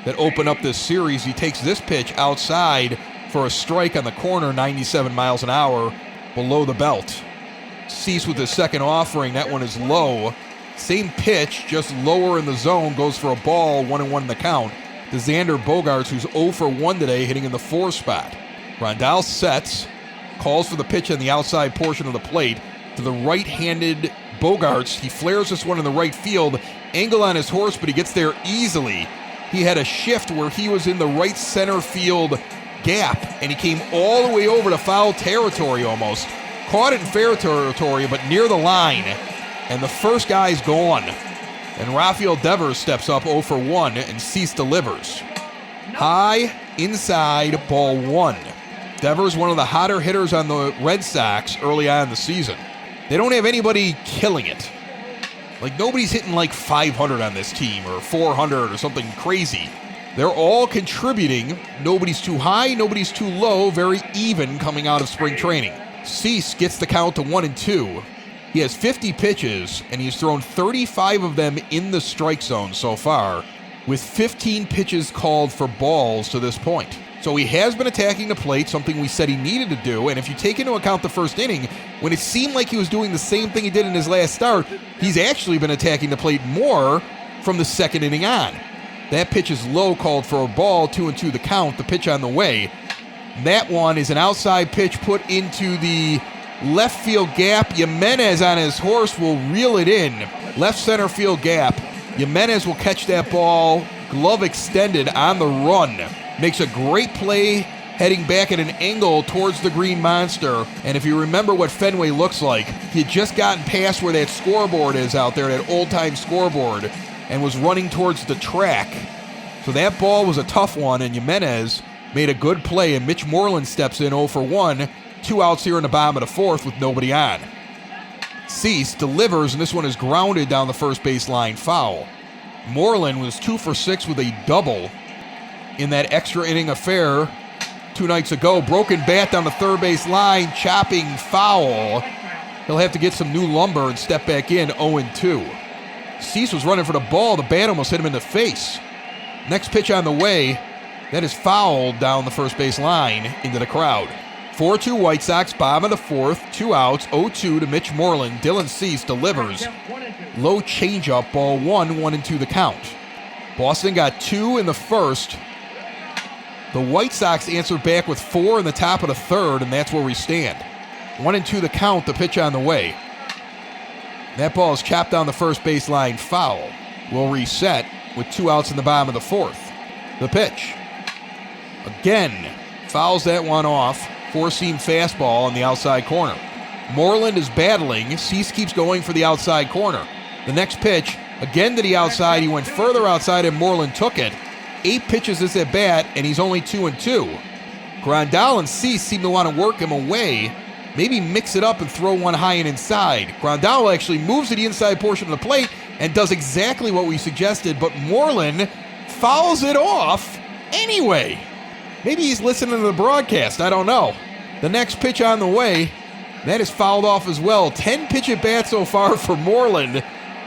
that opened up this series. He takes this pitch outside for a strike on the corner, 97 miles an hour below the belt. Cease with his second offering. That one is low. Same pitch, just lower in the zone, goes for a ball, 1-1 the count. To Xander Bogaerts, who's 0 for 1 today, hitting in the 4 spot. Rondal sets, calls for the pitch on the outside portion of the plate to the right-handed Bogaerts. He flares this one in the right field. Angle on his horse, but he gets there easily. He had a shift where he was in the right center field gap, and he came all the way over to foul territory almost. Caught it in fair territory, but near the line. And the first guy's gone. And Rafael Devers steps up 0 for 1, and Cease delivers. High, inside, ball 1. Devers, one of the hotter hitters on the Red Sox early on in the season. They don't have anybody killing it. Like, nobody's hitting like 500 on this team, or 400, or something crazy. They're all contributing. Nobody's too high, nobody's too low. Very even coming out of spring training. Cease gets the count to 1-2. He has 50 pitches, and he's thrown 35 of them in the strike zone so far, with 15 pitches called for balls to this point. So he has been attacking the plate, something we said he needed to do, and if you take into account the first inning, when it seemed like he was doing the same thing he did in his last start, he's actually been attacking the plate more from the second inning on. That pitch is low, called for a ball, 2-2 the count, the pitch on the way. That one is an outside pitch put into the left field gap. Jimenez on his horse will reel it in. Left center field gap. Jimenez will catch that ball, glove extended on the run. Makes a great play heading back at an angle towards the Green Monster. And if you remember what Fenway looks like, he had just gotten past where that scoreboard is out there, that old-time scoreboard, and was running towards the track. So that ball was a tough one, and Jimenez made a good play, and Mitch Moreland steps in 0 for 1. 2 outs here in the bottom of the 4th with nobody on. Cease delivers, and this one is grounded down the first base line, foul. Moreland was 2 for 6 with a double in that extra inning affair 2 nights ago. Broken bat down the third base line, chopping foul. He'll have to get some new lumber and step back in, 0-2. Cease was running for the ball. The bat almost hit him in the face. Next pitch on the way. That is fouled down the first base line into the crowd. 4-2 White Sox, bottom of the 4th, 2 outs, 0-2 to Mitch Moreland. Dylan Cease delivers. Low changeup, ball 1, 1-2 the count. Boston got 2 in the first. The White Sox answered back with 4 in the top of the 3rd, and that's where we stand. 1-2 the count, the pitch on the way. That ball is chopped down the first base line, foul. We'll reset with 2 outs in the bottom of the 4th. The pitch. Again, fouls that one off. four-seam fastball on the outside corner. Moreland is battling. Cease keeps going for the outside corner. The next pitch, again to the outside. He went further outside and Moreland took it. 8 pitches this at bat, and he's only 2-2. Grandal and Cease seem to want to work him away. Maybe mix it up and throw one high and inside. Grandal actually moves to the inside portion of the plate and does exactly what we suggested, but Moreland fouls it off anyway. Maybe he's listening to the broadcast. I don't know. The next pitch on the way, that is fouled off as well. 10 pitch at bat so far for Moreland.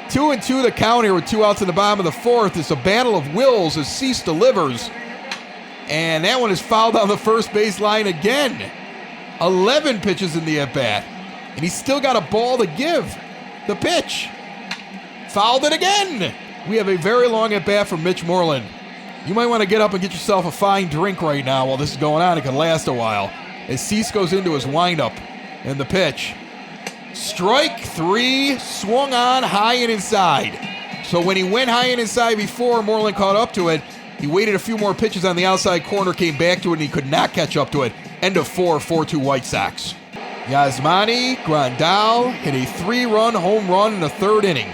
2-2 the count here with 2 outs in the bottom of the fourth. It's a battle of wills as Cease delivers. And that one is fouled on the first base line again. 11 pitches in the at-bat. And he's still got a ball to give. The pitch. Fouled it again. We have a very long at-bat from Mitch Moreland. You might want to get up and get yourself a fine drink right now while this is going on. It could last a while. As Cease goes into his windup. And the pitch. Strike 3, swung on high and inside. So when he went high and inside before Moreland caught up to it, he waited a few more pitches on the outside corner, came back to it, and he could not catch up to it. End of 4-4-2 White Sox. Yasmani Grandal hit a 3-run home run in the third inning.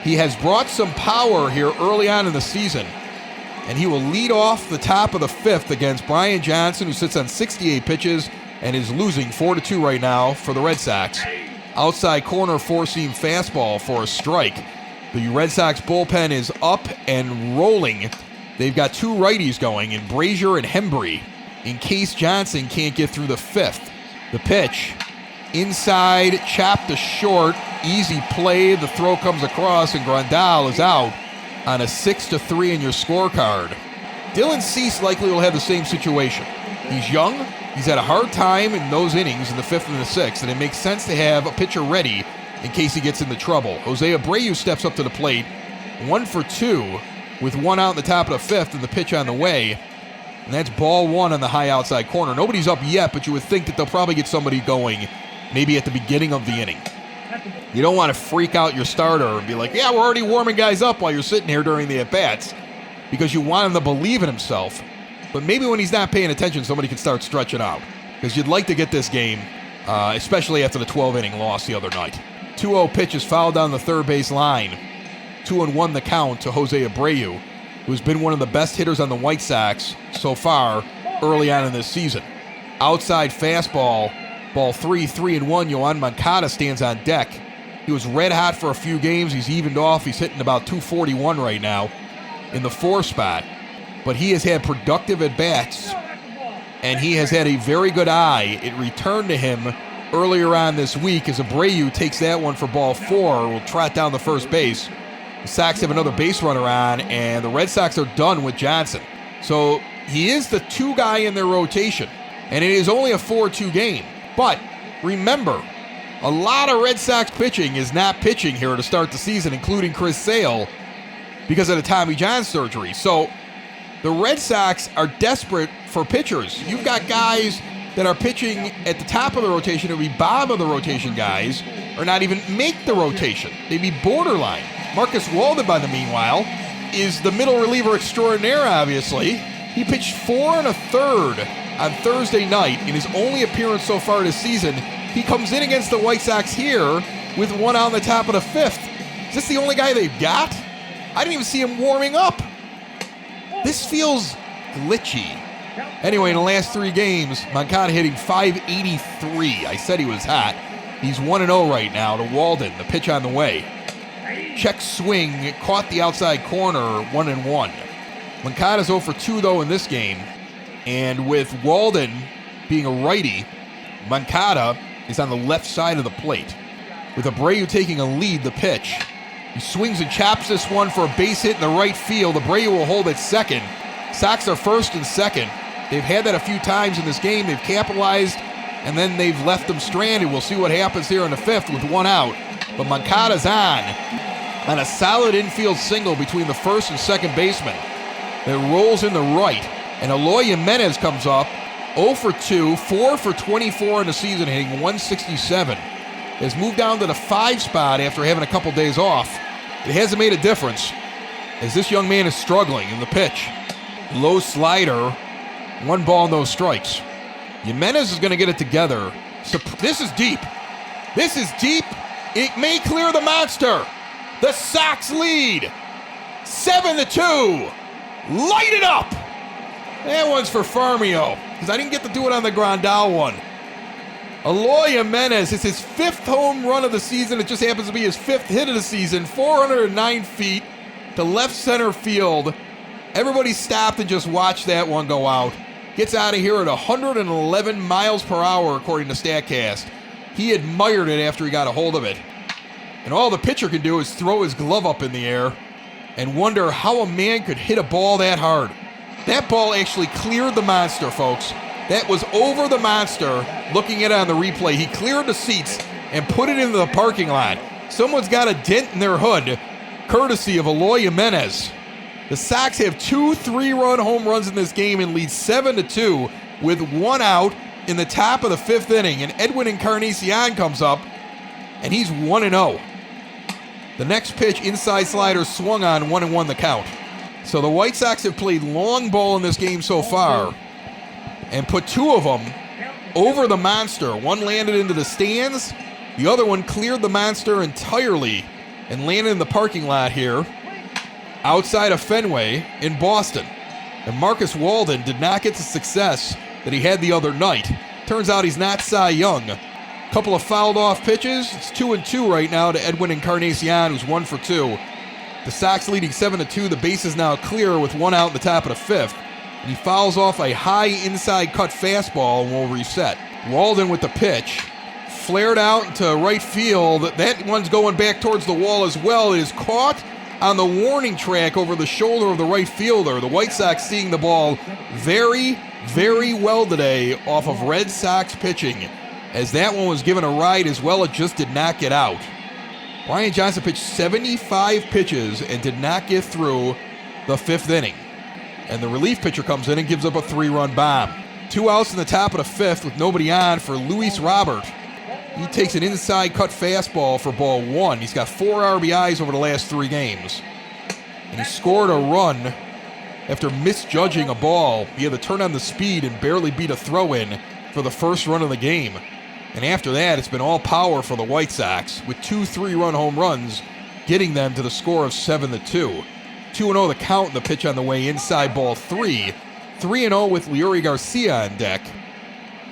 He has brought some power here early on in the season, and he will lead off the top of the fifth against Brian Johnson, who sits on 68 pitches and is losing 4-2 right now for the Red Sox. Outside corner four-seam fastball for a strike. The Red Sox bullpen is up and rolling. They've got 2 righties going in Brazier and Hembree in case Johnson can't get through the fifth. The pitch, inside, chopped to short, easy play. The throw comes across and Grandal is out on a 6-3 in your scorecard. Dylan Cease likely will have the same situation. He's young. He's had a hard time in those innings in the 5th and the 6th, and it makes sense to have a pitcher ready in case he gets into trouble. Jose Abreu steps up to the plate, 1 for 2, with 1 out in the top of the 5th and the pitch on the way. And that's ball 1 on the high outside corner. Nobody's up yet, but you would think that they'll probably get somebody going maybe at the beginning of the inning. You don't want to freak out your starter and be like, yeah, we're already warming guys up while you're sitting here during the at-bats, because you want him to believe in himself. But maybe when he's not paying attention, somebody can start stretching out, because you'd like to get this game, especially after the 12-inning loss the other night. 2-0 pitch is fouled down the third base line. 2-1 the count to Jose Abreu, who's been one of the best hitters on the White Sox so far early on in this season. Outside fastball, ball 3, 3-1. Yoan Moncada stands on deck. He was red hot for a few games. He's evened off. He's hitting about 241 right now in the 4 spot. But he has had productive at-bats, and he has had a very good eye. It returned to him earlier on this week as Abreu takes that one for ball 4, will trot down the first base. The Sox have another base runner on, and the Red Sox are done with Johnson. So he is the 2 guy in their rotation, and it is only a 4-2 game. But remember, a lot of Red Sox pitching is not pitching here to start the season, including Chris Sale, because of the Tommy John surgery. So the Red Sox are desperate for pitchers. You've got guys that are pitching at the top of the rotation, or be bottom of the rotation guys, or not even make the rotation. They'd be borderline. Marcus Walden, by the meanwhile, is the middle reliever extraordinaire, obviously. He pitched 4 1/3 on Thursday night in his only appearance so far this season. He comes in against the White Sox here with 1 out on the top of the 5th. Is this the only guy they've got? I didn't even see him warming up. This feels glitchy. Anyway, in the last 3 games, Moncada hitting .583. I said he was hot. He's 1-0 right now to Walden. The pitch on the way. Check swing, caught the outside corner, 1-1. Moncada's 0 for 2, though, in this game. And with Walden being a righty, Moncada is on the left side of the plate. With Abreu taking a lead, the pitch. He swings and chops this one for a base hit in the right field. Abreu will hold at second. Sox are first and second. They've had that a few times in this game. They've capitalized, and then they've left them stranded. We'll see what happens here in the 5th with 1 out. But Moncada's on a solid infield single between the first and second baseman. It rolls in the right. And Eloy Jimenez comes up, 0 for 2, 4 for 24 in the season, hitting .167. Has moved down to the 5 spot after having a couple days off. It hasn't made a difference, as this young man is struggling in the pitch. Low slider, 1 ball, no strikes. Jimenez is going to get it together. So this is deep. This is deep. It may clear the monster. The Sox lead. 7-2. Light it up. That one's for Farmio, because I didn't get to do it on the Grandal one. Eloy Jimenez, it's his 5th home run of the season. It just happens to be his 5th hit of the season. 409 feet to left center field. Everybody stopped and just watched that one go out. Gets out of here at 111 miles per hour, according to StatCast. He admired it after he got a hold of it. And all the pitcher can do is throw his glove up in the air and wonder how a man could hit a ball that hard. That ball actually cleared the monster, folks. That was over the monster. Looking at it on the replay, he cleared the seats and put it into the parking lot. Someone's got a dent in their hood, courtesy of Eloy Jimenez. The Sox have 2 3-run home runs in this game and lead 7-2 with 1 out in the top of the 5th inning. And Edwin Encarnacion comes up, and he's 1-0. The next pitch, inside slider, swung on, 1-1 the count. So the White Sox have played long ball in this game so far and put 2 of them over the monster. One landed into the stands. The other one cleared the monster entirely and landed in the parking lot here outside of Fenway in Boston. And Marcus Walden did not get the success that he had the other night. Turns out he's not Cy Young. Couple of fouled off pitches. It's 2-2 right now to Edwin Encarnacion, who's 1 for 2. The Sox leading 7-2. The base is now clear with 1 out in the top of the 5th. And he fouls off a high inside cut fastball and will reset. Walden with the pitch. Flared out into right field. That one's going back towards the wall as well. It is caught on the warning track over the shoulder of the right fielder. The White Sox seeing the ball very, very well today off of Red Sox pitching. As that one was given a ride as well, it just did not get out. Brian Johnson pitched 75 pitches and did not get through the 5th inning. And the relief pitcher comes in and gives up a 3-run bomb. 2 outs in the top of the 5th with nobody on for Luis Robert. He takes an inside cut fastball for ball 1. He's got 4 RBIs over the last 3 games. And he scored a run after misjudging a ball. He had to turn on the speed and barely beat a throw-in for the first run of the game. And after that, it's been all power for the White Sox with 2 3-run home runs, getting them to the score of 7-2. 2-0 the count, the pitch on the way inside ball 3. 3-0 with Leury Garcia on deck,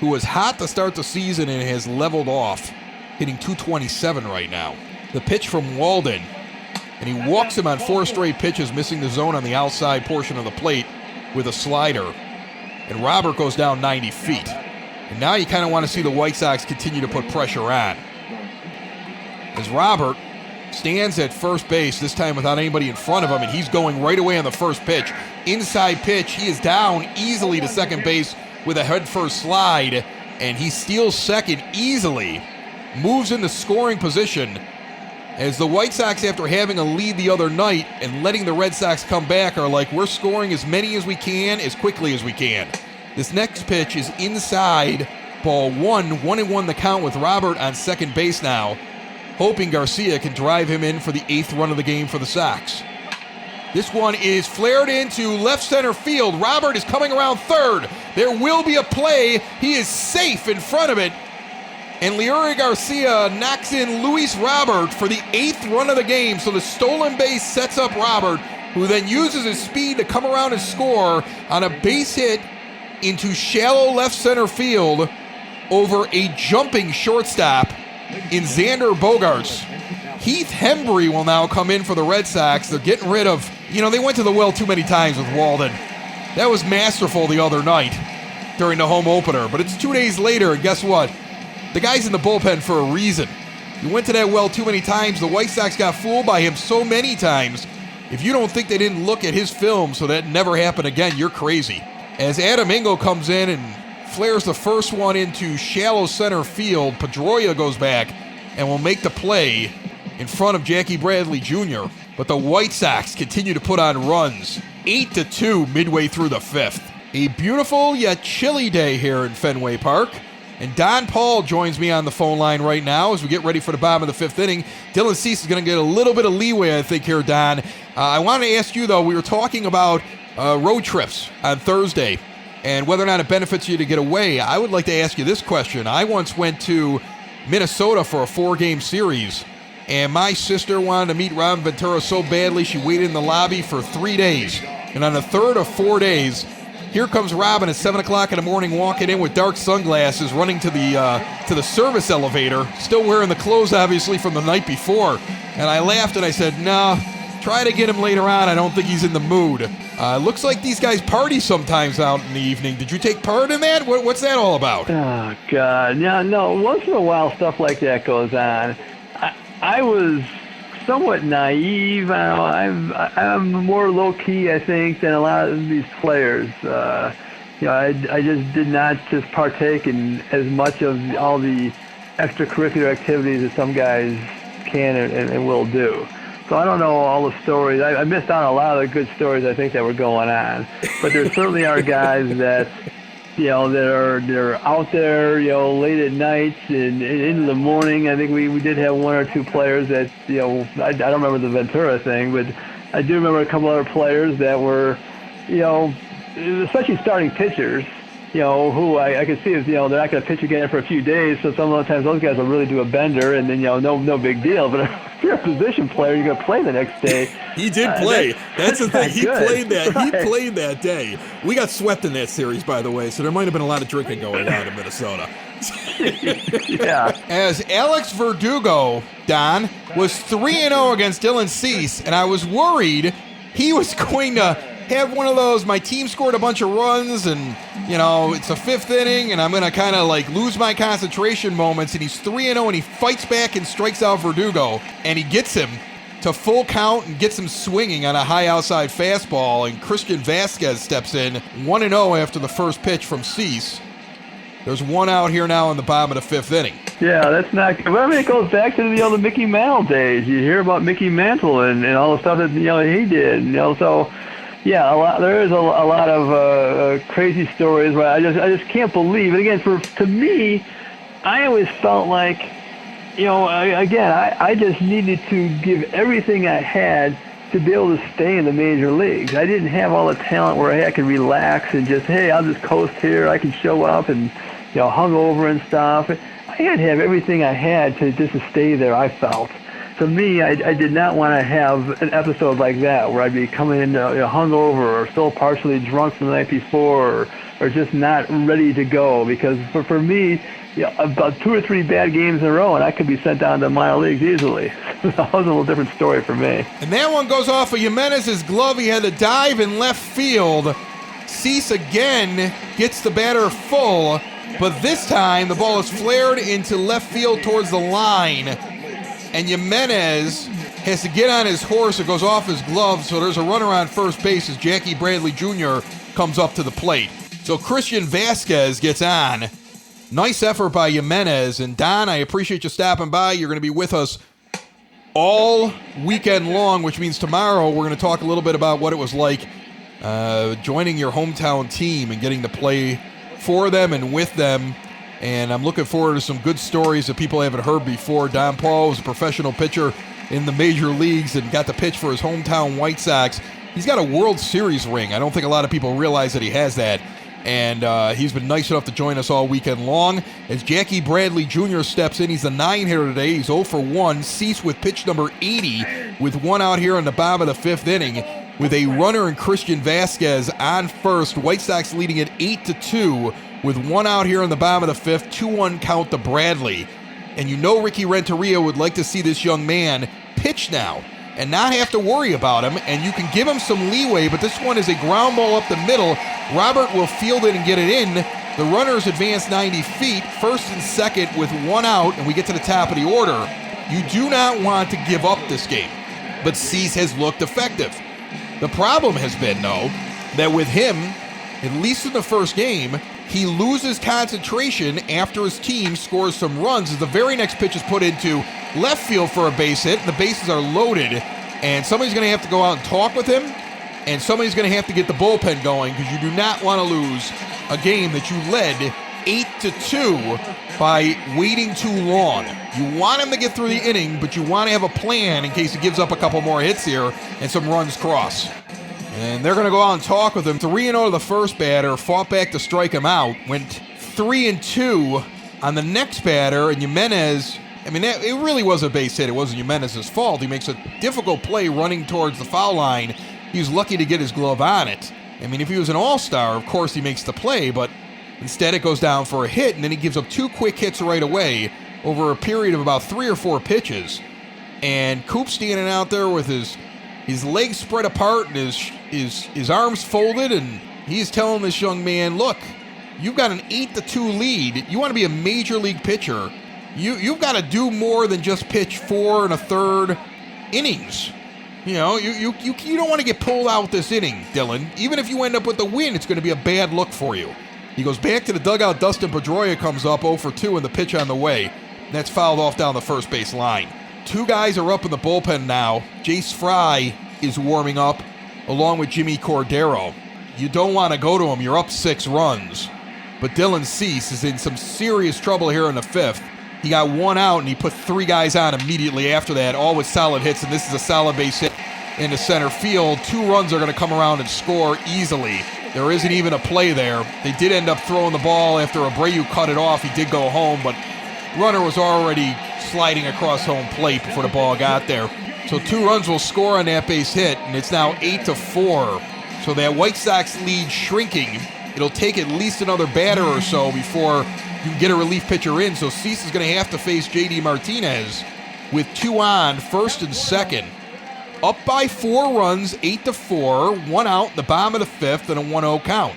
who was hot to start the season and has leveled off, hitting .227 right now. The pitch from Walden, and he walks him on 4 straight pitches, missing the zone on the outside portion of the plate with a slider. And Robert goes down 90 feet. And now you kind of want to see the White Sox continue to put pressure on. As Robert stands at first base, this time without anybody in front of him, and he's going right away on the first pitch. Inside pitch, he is down easily to second base with a head-first slide, and he steals second easily, moves into scoring position, as the White Sox, after having a lead the other night and letting the Red Sox come back, are like, we're scoring as many as we can, as quickly as we can. This next pitch is inside ball 1, 1-1 the count with Robert on second base now, hoping Garcia can drive him in for the 8th run of the game for the Sox. This one is flared into left center field. Robert is coming around third. There will be a play. He is safe in front of it. And Leury Garcia knocks in Luis Robert for the 8th run of the game. So the stolen base sets up Robert, who then uses his speed to come around and score on a base hit into shallow left center field over a jumping shortstop in Xander Bogaerts. Heath Hembree will now come in for the Red Sox. They're getting rid of, they went to the well too many times with Walden. That was masterful the other night during the home opener. But it's 2 days later, and guess what? The guy's in the bullpen for a reason. He went to that well too many times. The White Sox got fooled by him so many times. If you don't think they didn't look at his film so that never happened again, you're crazy. As Adam Engel comes in and flares the first one into shallow center field, Pedroia goes back and will make the play in front of Jackie Bradley Jr. But the White Sox continue to put on runs. 8-2 midway through the 5th. A beautiful yet chilly day here in Fenway Park. And Don Paul joins me on the phone line right now as we get ready for the bottom of the 5th inning. Dylan Cease is going to get a little bit of leeway, I think, here, Don. I want to ask you, though, we were talking about road trips on Thursday. and whether or not it benefits you to get away, I would like to ask you this question. I once went to Minnesota for a 4-game series, and my sister wanted to meet Robin Ventura so badly she waited in the lobby for 3 days. And on the third of 4 days, here comes Robin at 7 o'clock in the morning, walking in with dark sunglasses, running to the service elevator, still wearing the clothes, obviously, from the night before. And I laughed and I said, no, try to get him later on. I don't think he's in the mood. Looks like these guys party sometimes out in the evening. Did you take part in that? What's that all about? Oh, God. No, once in a while stuff like that goes on. I was somewhat naive. I'm more low-key, I think, than a lot of these players. I just did not just partake in as much of all the extracurricular activities that some guys can and will do. So I don't know all the stories. I missed out on a lot of the good stories, I think, that were going on. But there certainly are guys that, they're out there, late at night and into the morning. I think we did have 1 or 2 players that, I don't remember the Ventura thing, but I do remember a couple other players that were, especially starting pitchers, who I could see is, they're not going to pitch again for a few days. So some of the times those guys will really do a bender and then, no big deal. But if you're a position player, you're going to play the next day. He did play. That's the thing. He good. played that. Right. He played that day. We got swept in that series, by the way, so there might have been a lot of drinking going on in Minnesota. Yeah. As Alex Verdugo, Don, was 3-0 against Dylan Cease, and I was worried he was going to have one of those, my team scored a bunch of runs, and, it's the 5th inning, and I'm going to kind of lose my concentration moments, and he's 3-0, and he fights back and strikes out Verdugo, and he gets him to full count and gets him swinging on a high outside fastball, and Christian Vasquez steps in 1-0 after the first pitch from Cease. There's 1 out here now in the bottom of the 5th inning. Yeah, that's not good. Well, it goes back to the Mickey Mantle days. You hear about Mickey Mantle and all the stuff that he did. So yeah, there is a lot of crazy stories. But I just can't believe it. Again, to me, I always felt like, I just needed to give everything I had to be able to stay in the major leagues. I didn't have all the talent where I could relax and just, hey, I'll just coast here. I can show up and hungover and stuff. I had to have everything I had to stay there, I felt. To me, I did not want to have an episode like that where I'd be coming in hungover or still partially drunk from the night before or just not ready to go. Because for me, about 2 or 3 bad games in a row and I could be sent down to minor leagues easily. That was a little different story for me. And that one goes off of Jimenez's glove. He had to dive in left field. Cease again gets the batter full. But this time, the ball is flared into left field towards the line. And Jimenez has to get on his horse. It goes off his glove, so there's a runner on first base as Jackie Bradley Jr. comes up to the plate. So Christian Vasquez gets on. Nice effort by Jimenez. And Don, I appreciate you stopping by. You're going to be with us all weekend long, which means tomorrow we're going to talk a little bit about what it was like joining your hometown team and getting to play for them and with them. And I'm looking forward to some good stories that people haven't heard before. Don Paul was a professional pitcher in the major leagues and got to pitch for his hometown White Sox. He's got a World Series ring. I don't think a lot of people realize that he has that. And he's been nice enough to join us all weekend long. As Jackie Bradley Jr. steps in, he's the 9-hitter today. He's 0 for 1. Cease with pitch number 80 with 1 out here in the bottom of the 5th inning with a runner and Christian Vasquez on first. White Sox leading at 8-2 with 1 out here in the bottom of the 5th. 2-1 count to Bradley. And Ricky Renteria would like to see this young man pitch now and not have to worry about him, and you can give him some leeway, but this one is a ground ball up the middle. Robert will field it and get it in. The runners advance 90 feet, first and second with 1 out, and we get to the top of the order. You do not want to give up this game, but Cease has looked effective. The problem has been, though, that with him, at least in the first game, he loses concentration after his team scores some runs as the very next pitch is put into left field for a base hit, and the bases are loaded, and somebody's going to have to go out and talk with him, and somebody's going to have to get the bullpen going because you do not want to lose a game that you led 8-2 by waiting too long. You want him to get through the inning, but you want to have a plan in case he gives up a couple more hits here and some runs cross. And they're going to go out and talk with him. 3-0 to the first batter, fought back to strike him out. Went 3-2 on the next batter, and Jimenez, it really was a base hit. It wasn't Jimenez's fault. He makes a difficult play running towards the foul line. He was lucky to get his glove on it. If he was an all-star, of course he makes the play, but instead it goes down for a hit, and then he gives up 2 quick hits right away over a period of about 3 or 4 pitches. And Coop's standing out there with his legs spread apart and his arms folded, and he's telling this young man, look, you've got an 8-2 lead. You want to be a major league pitcher. You've got to do more than just pitch 4 1/3 innings. You don't want to get pulled out this inning, Dylan. Even if you end up with the win, it's going to be a bad look for you. He goes back to the dugout. Dustin Pedroia comes up 0 for 2 in the pitch on the way. That's fouled off down the first base line. 2 guys are up in the bullpen now. Jace Fry is warming up along with Jimmy Cordero. You don't want to go to him. You're up 6 runs. But Dylan Cease is in some serious trouble here in the 5th. He got 1 out, and he put 3 guys on immediately after that, all with solid hits, and this is a solid base hit into center field. 2 runs are going to come around and score easily. There isn't even a play there. They did end up throwing the ball after Abreu cut it off. He did go home, but runner was already sliding across home plate before the ball got there. So 2 runs will score on that base hit, and it's now 8-4. So that White Sox lead shrinking. It'll take at least another batter or so before you can get a relief pitcher in. So Cease is going to have to face J.D. Martinez with 2 on, first and second. Up by 4 runs, 8-4, 1 out in the bottom of the 5th, and a 1-0 count.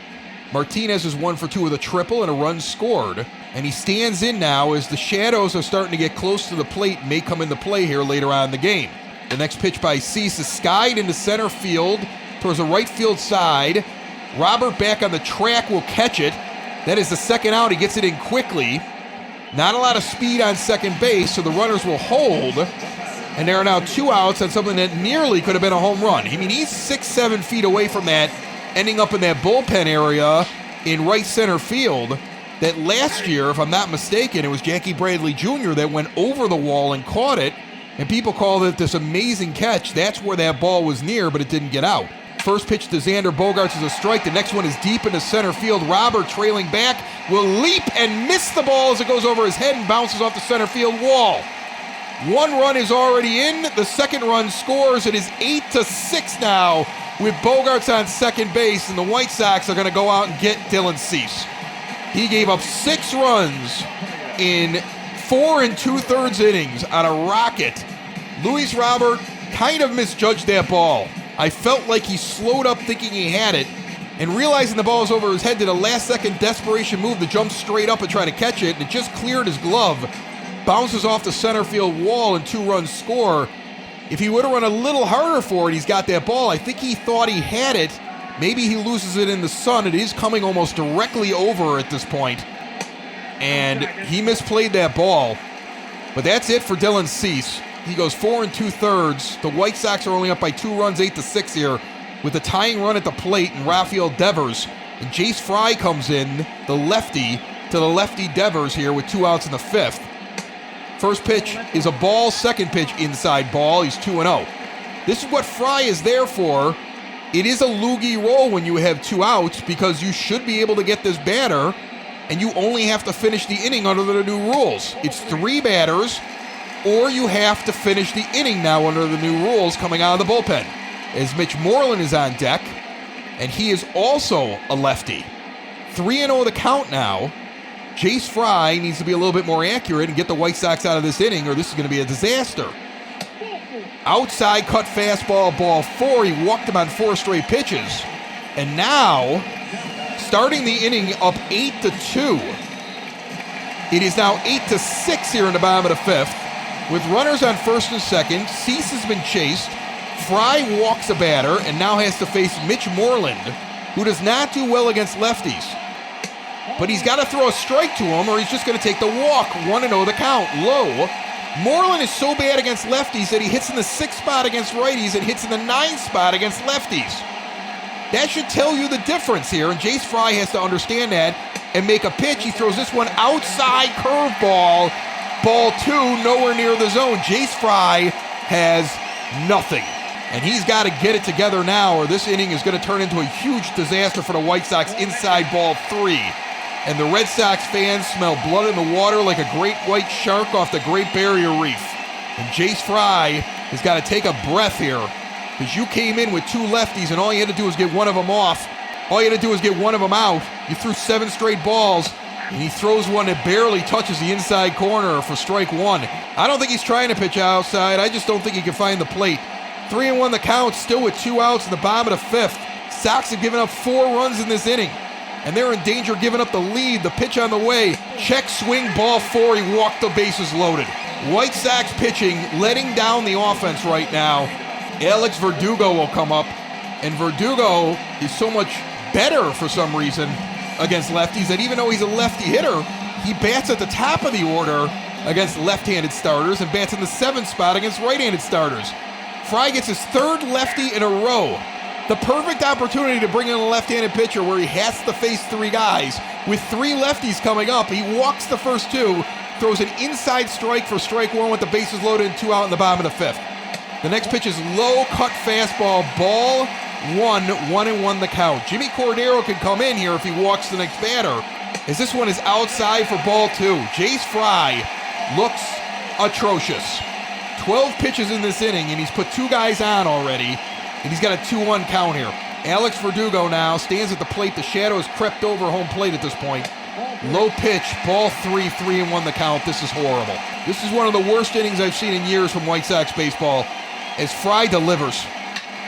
Martinez is 1 for 2 with a triple and a run scored. And he stands in now as the shadows are starting to get close to the plate and may come into play here later on in the game. The next pitch by Cease is skied into center field towards the right field side. Robert back on the track will catch it. That is the second out. He gets it in quickly. Not a lot of speed on second base, so the runners will hold. And there are now 2 outs on something that nearly could have been a home run. He's 6-7 feet away from that, ending up in that bullpen area in right center field. That last year, if I'm not mistaken, it was Jackie Bradley Jr. that went over the wall and caught it. And people called it this amazing catch. That's where that ball was near, but it didn't get out. First pitch to Xander Bogaerts is a strike. The next one is deep into center field. Robert, trailing back, will leap and miss the ball as it goes over his head and bounces off the center field wall. 1 run is already in. The second run scores. It is 8-6 now with Bogaerts on second base, and the White Sox are going to go out and get Dylan Cease. He gave up 6 runs in 4 2/3 innings on a rocket. Luis Robert kind of misjudged that ball. I felt like he slowed up thinking he had it, and realizing the ball was over his head, did a last-second desperation move to jump straight up and try to catch it, and it just cleared his glove. Bounces off the center field wall, and 2 runs score. If he would have run a little harder for it, he's got that ball. I think he thought he had it. Maybe he loses it in the sun. It is coming almost directly over at this point. And he misplayed that ball. But that's it for Dylan Cease. He goes 4 2/3. The White Sox are only up by 2 runs, 8-6 here, with a tying run at the plate and Rafael Devers. And Jace Fry comes in, the lefty, to the lefty Devers here with 2 outs in the 5th. First pitch is a ball, second pitch inside ball. He's 2-0. This is what Fry is there for. It is a loogie roll when you have 2 outs because you should be able to get this batter, and you only have to finish the inning under the new rules. It's 3 batters, or you have to finish the inning now under the new rules coming out of the bullpen. As Mitch Moreland is on deck, and he is also a lefty. 3-0 the count now. Jace Fry needs to be a little bit more accurate and get the White Sox out of this inning, or this is going to be a disaster. Outside cut fastball, ball 4. He walked him on 4 straight pitches. And now, starting the inning up 8-2. It is now 8-6 here in the bottom of the 5th. With runners on first and second, Cease has been chased. Fry walks a batter and now has to face Mitch Moreland, who does not do well against lefties. But he's got to throw a strike to him or he's just going to take the walk. 1-0 the count, low. Moreland is so bad against lefties that he hits in the 6th spot against righties and hits in the 9th spot against lefties. That should tell you the difference here, and Jace Fry has to understand that and make a pitch. He throws this one outside curveball. Ball 2, nowhere near the zone. Jace Fry has nothing. And he's got to get it together now, or this inning is going to turn into a huge disaster for the White Sox inside ball 3. And the Red Sox fans smell blood in the water like a great white shark off the Great Barrier Reef. And Jace Fry has got to take a breath here, because you came in with 2 lefties and all you had to do was get one of them off. All you had to do was get one of them out. You threw 7 straight balls, and he throws one that barely touches the inside corner for strike 1. I don't think he's trying to pitch outside. I just don't think he can find the plate. 3-1 the count, still with 2 outs in the bottom of the 5th. Sox have given up 4 runs in this inning, and they're in danger of giving up the lead. The pitch on the way. Check swing, ball 4. He walked the bases loaded. White Sox pitching, letting down the offense right now. Alex Verdugo will come up, and Verdugo is so much better for some reason against lefties that even though he's a lefty hitter, he bats at the top of the order against left-handed starters and bats in the 7th spot against right-handed starters. Fry gets his 3rd lefty in a row. The perfect opportunity to bring in a left-handed pitcher where he has to face 3 guys. With 3 lefties coming up, he walks the first 2, throws an inside strike for strike 1 with the bases loaded and 2 out in the bottom of the 5th. The next pitch is low cut fastball, ball 1, 1-1 the count. Jimmy Cordero can come in here if he walks the next batter, as this one is outside for ball 2. Jace Fry looks atrocious. 12 pitches in this inning, and he's put 2 guys on already, and he's got a 2-1 count here. Alex Verdugo now stands at the plate. The shadow has crept over home plate at this point. Low pitch, ball 3, 3-1 the count. This is horrible. This is one of the worst innings I've seen in years from White Sox baseball, as Fry delivers.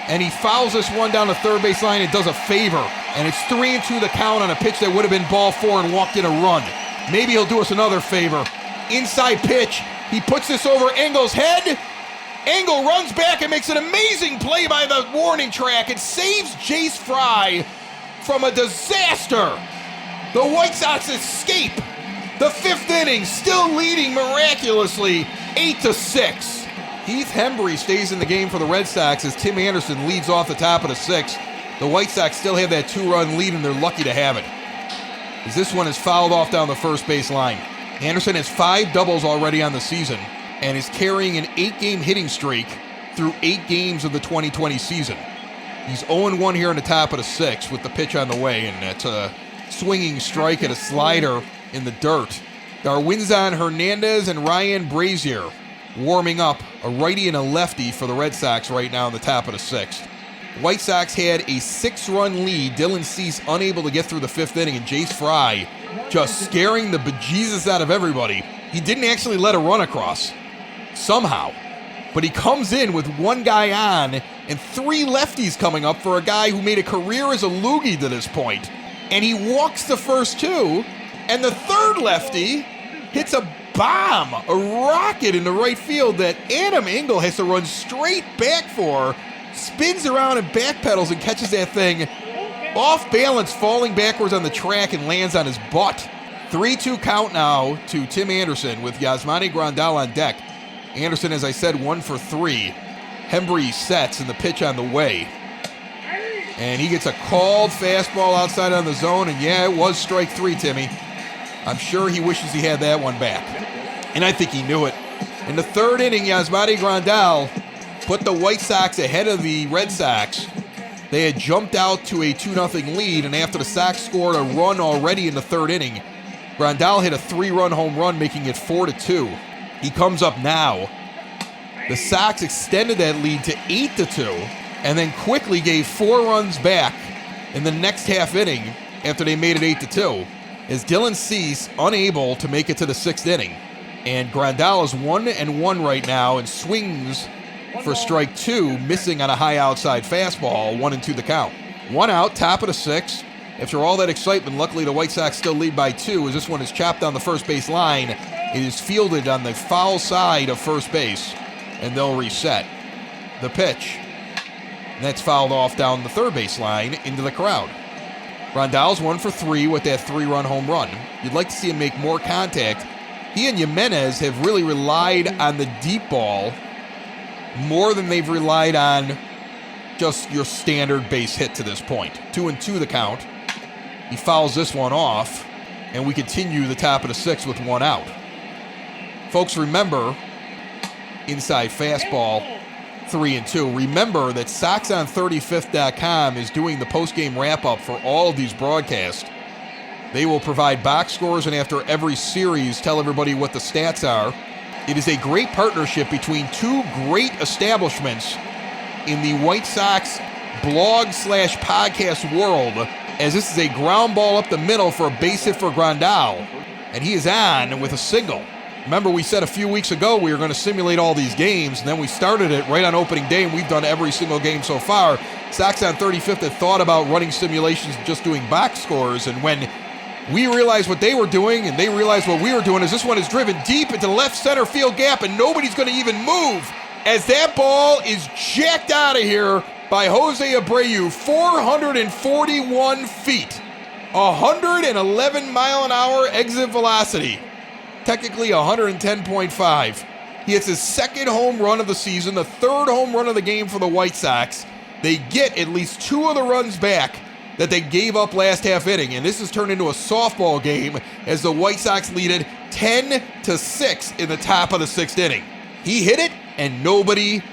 And he fouls this one down the third base line and does a favor. And it's 3-2 the count on a pitch that would have been ball 4 and walked in a run. Maybe he'll do us another favor. Inside pitch. He puts this over Engel's head. Engel runs back and makes an amazing play by the warning track. It saves Jace Fry from a disaster. The White Sox escape the 5th inning, still leading miraculously 8-6. Heath Hembree stays in the game for the Red Sox as Tim Anderson leads off the top of the 6th. The White Sox still have that 2-run lead, and they're lucky to have it, as this one is fouled off down the first base line. Anderson has 5 doubles already on the season and is carrying an 8-game hitting streak through 8 games of the 2020 season. He's 0-1 here in the top of the 6th with the pitch on the way, and that's a swinging strike and a slider in the dirt. Darwinzon Hernandez and Ryan Brazier warming up, a righty and a lefty for the Red Sox right now in the top of the 6th. White Sox had a 6-run lead. Dylan Cease unable to get through the 5th inning, and Jace Fry just scaring the bejesus out of everybody. He didn't actually let a run across, somehow. But he comes in with 1 guy on and 3 lefties coming up for a guy who made a career as a loogie to this point. And he walks the first 2, and the 3rd lefty hits a bomb, a rocket into right field that Adam Engel has to run straight back for, spins around and backpedals and catches that thing off balance, falling backwards on the track and lands on his butt. 3-2 count now to Tim Anderson with Yasmani Grandal on deck. Anderson, as I said, 1 for 3. Hembree sets and the pitch on the way. And he gets a called fastball outside on the zone, and yeah, it was strike 3, Timmy. I'm sure he wishes he had that one back. And I think he knew it. In the 3rd inning, Yasmani Grandal put the White Sox ahead of the Red Sox. They had jumped out to a 2-0 lead, and after the Sox scored a run already in the 3rd inning, Grandal hit a 3-run home run, making it 4-2. He comes up now. The Sox extended that lead to 8-2, and then quickly gave 4 runs back in the next half inning after they made it 8-2, as Dylan Cease unable to make it to the 6th inning. And Grandal is 1-1 right now and swings for strike 2, missing on a high outside fastball, 1-2 the count. 1 out, top of the 6th. After all that excitement, luckily the White Sox still lead by 2 as this one is chopped down the first base line. It is fielded on the foul side of first base, and they'll reset. The pitch. And that's fouled off down the third base line into the crowd. Grandal's 1 for 3 with that 3-run home run. You'd like to see him make more contact. He and Jimenez have really relied on the deep ball more than they've relied on just your standard base hit to this point. 2-2 the count. He fouls this one off, and we continue the top of the 6th with 1 out. Folks, remember, inside fastball, 3-2. Remember that SoxOn35th.com is doing the post-game wrap-up for all of these broadcasts. They will provide box scores and after every series tell everybody what the stats are. It is a great partnership between two great establishments in the White Sox blog/podcast world, as this is a ground ball up the middle for a base hit for Grandal, and he is on with a single. Remember, we said a few weeks ago we were going to simulate all these games, and then we started it right on opening day, and we've done every single game so far. Sox on 35th had thought about running simulations and just doing box scores, and when we realized what they were doing and they realized what we were doing, is this one is driven deep into the left center field gap, and nobody's going to even move as that ball is jacked out of here by Jose Abreu, 441 feet, 111 mile an hour exit velocity, technically 110.5. He hits his second home run of the season, the third home run of the game for the White Sox. They get at least two of the runs back that they gave up last half inning, and this has turned into a softball game as the White Sox lead it 10-6 in the top of the sixth inning. He hit it, and nobody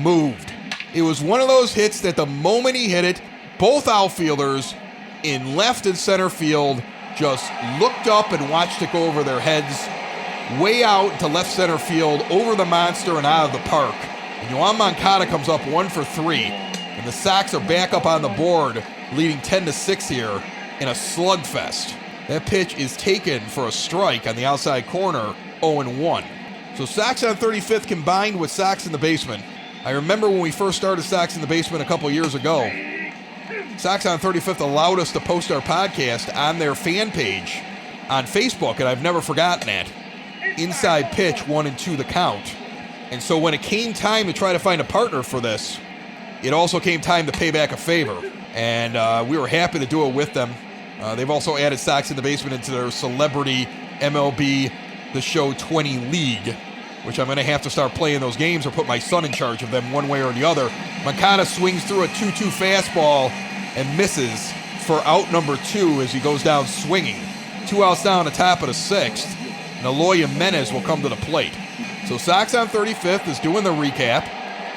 moved. It was one of those hits that the moment he hit it, both outfielders in left and center field just looked up and watched it go over their heads, way out to left center field, over the monster and out of the park. And Yoan Moncada comes up 1 for 3, and the Sox are back up on the board, leading 10-6 here in a slugfest. That pitch is taken for a strike on the outside corner, 0-1. So Sox on 35th combined with Sox in the Basement. I remember when we first started Sox in the Basement a couple years ago, Sox on 35th allowed us to post our podcast on their fan page on Facebook, and I've never forgotten that. Inside pitch, 1 and 2 the count. And so when it came time to try to find a partner for this, it also came time to pay back a favor. And we were happy to do it with them. They've also added Sox in the Basement into their celebrity MLB The Show 20 League, which I'm going to have to start playing those games or put my son in charge of them one way or the other. Moncada swings through a 2-2 fastball and misses for out number 2 as he goes down swinging. 2 outs down the top of the 6th, and Eloy Jimenez will come to the plate. So Sox on 35th is doing the recap.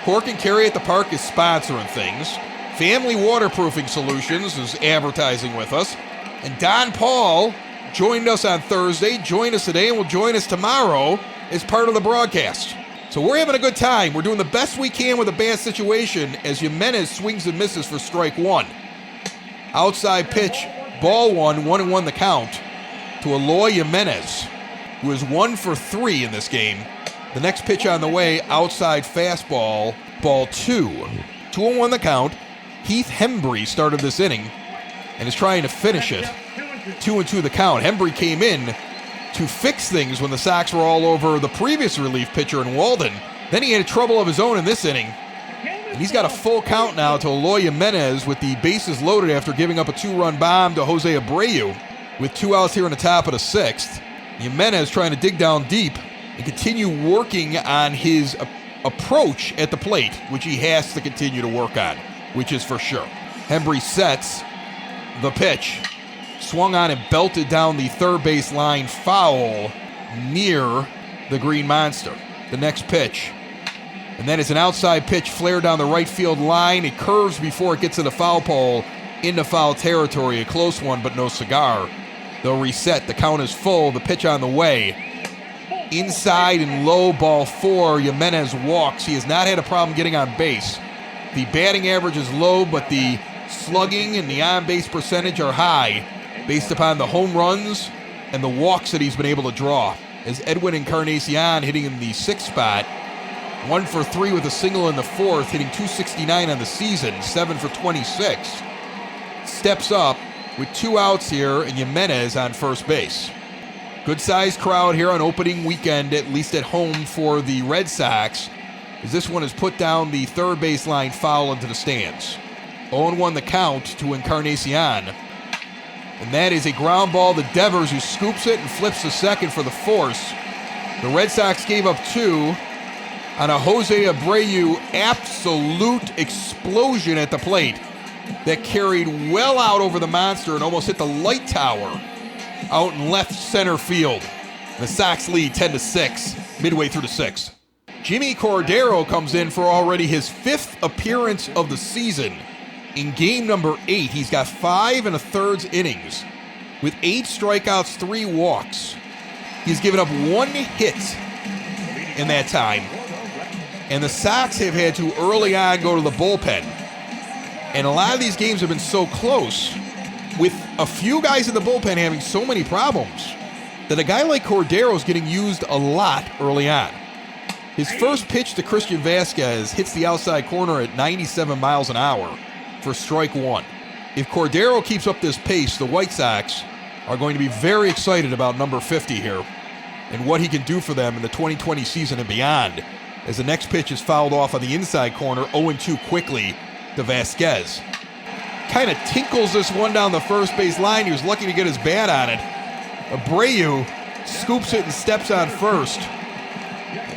Cork and Carry at the Park is sponsoring things. Family Waterproofing Solutions is advertising with us. And Don Paul joined us on Thursday, joined us today, and will join us tomorrow as part of the broadcast. So we're having a good time. We're doing the best we can with a bad situation as Jimenez swings and misses for strike 1. Outside pitch, ball 1, 1-1 the count to Eloy Jimenez, who is 1 for 3 in this game. The next pitch on the way, outside fastball, ball 2. 2-1 the count. Heath Hembree started this inning and is trying to finish it. 2-2 the count. Hembree came in to fix things when the Sox were all over the previous relief pitcher in Walden. Then he had trouble of his own in this inning. And he's got a full count now to Eloy Jimenez with the bases loaded after giving up a 2-run bomb to Jose Abreu with 2 outs here in the top of the 6th. Jimenez trying to dig down deep and continue working on his approach at the plate, which he has to continue to work on, which is for sure. Hembree sets the pitch. Swung on and belted down the third base line, foul near the Green Monster. The next pitch. And that is an outside pitch flared down the right field line. It curves before it gets to the foul pole into foul territory. A close one, but no cigar. They'll reset. The count is full. The pitch on the way. Inside and low, ball 4. Jimenez walks. He has not had a problem getting on base. The batting average is low, but the slugging and the on-base percentage are high based upon the home runs and the walks that he's been able to draw. As Edwin Encarnacion hitting in the 6th spot, 1 for 3 with a single in the 4th, hitting .269 on the season, 7 for 26. Steps up with 2 outs here and Jimenez on first base. Good-sized crowd here on opening weekend, at least at home for the Red Sox, as this one has put down the third baseline foul into the stands. 0-1 the count to Encarnacion. And that is a ground ball to Devers, who scoops it and flips to second for the force. The Red Sox gave up 2 on a Jose Abreu absolute explosion at the plate that carried well out over the monster and almost hit the light tower out in left center field. The Sox lead 10-6 midway through the 6th. Jimmy Cordero comes in for already his 5th appearance of the season. In game number 8, he's got 5 1/3 innings with 8 strikeouts, 3 walks. He's given up 1 hit in that time. And the Sox have had to early on go to the bullpen. And a lot of these games have been so close, with a few guys in the bullpen having so many problems, that a guy like Cordero is getting used a lot early on. His first pitch to Christian Vasquez hits the outside corner at 97 miles an hour for strike 1. If Cordero keeps up this pace, the White Sox are going to be very excited about number 50 here and what he can do for them in the 2020 season and beyond, as the next pitch is fouled off on the inside corner, 0-2 quickly to Vasquez. Kind of tinkles this one down the first base line. He was lucky to get his bat on it. Abreu scoops it and steps on first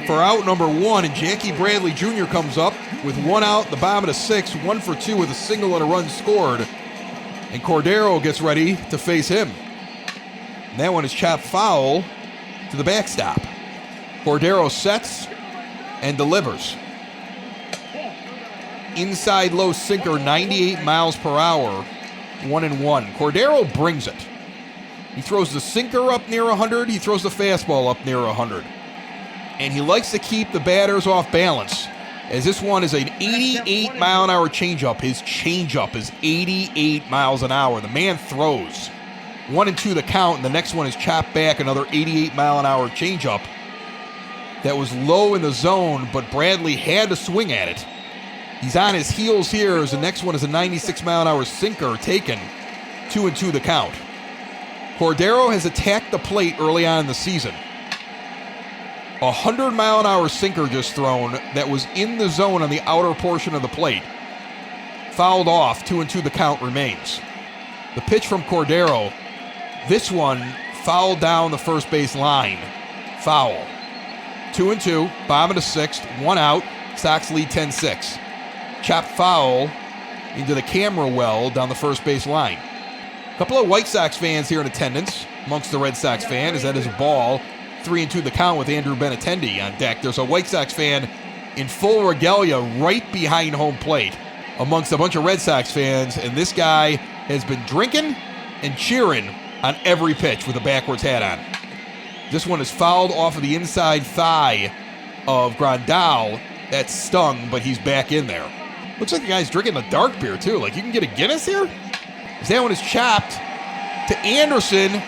for out number 1, and Jackie Bradley Jr. comes up with 1 out in the bottom of the 6th, 1 for 2 with a single and a run scored, and Cordero gets ready to face him. And that one is chopped foul to the backstop. Cordero sets and delivers. Inside low sinker, 98 miles per hour, 1-1. Cordero brings it. He throws the sinker up near 100. He throws the fastball up near 100. And he likes to keep the batters off balance, as this one is an 88 mile an hour changeup. His changeup is 88 miles an hour. The man throws. 1-2 the count, and the next one is chopped back, another 88 mile an hour changeup that was low in the zone, but Bradley had to swing at it. He's on his heels here, as the next one is a 96 mile an hour sinker taken. 2-2 the count. Cordero has attacked the plate early on in the season. 100 mile an hour sinker just thrown that was in the zone on the outer portion of the plate. Fouled off, 2-2 the count remains. The pitch from Cordero, this one fouled down the first base line. Foul. 2-2, bottom of the 6th, 1 out, Sox lead 10-6. Chopped foul into the camera well down the first base line. A couple of White Sox fans here in attendance amongst the Red Sox fan, as that is a ball. 3-2 the count with Andrew Benintendi on deck. There's a White Sox fan in full regalia right behind home plate amongst a bunch of Red Sox fans, and this guy has been drinking and cheering on every pitch with a backwards hat on. This one is fouled off of the inside thigh of Grandal. That stung, but he's back in there. Looks like the guy's drinking a dark beer, too. Like, you can get a Guinness here? As that one is chopped to Anderson.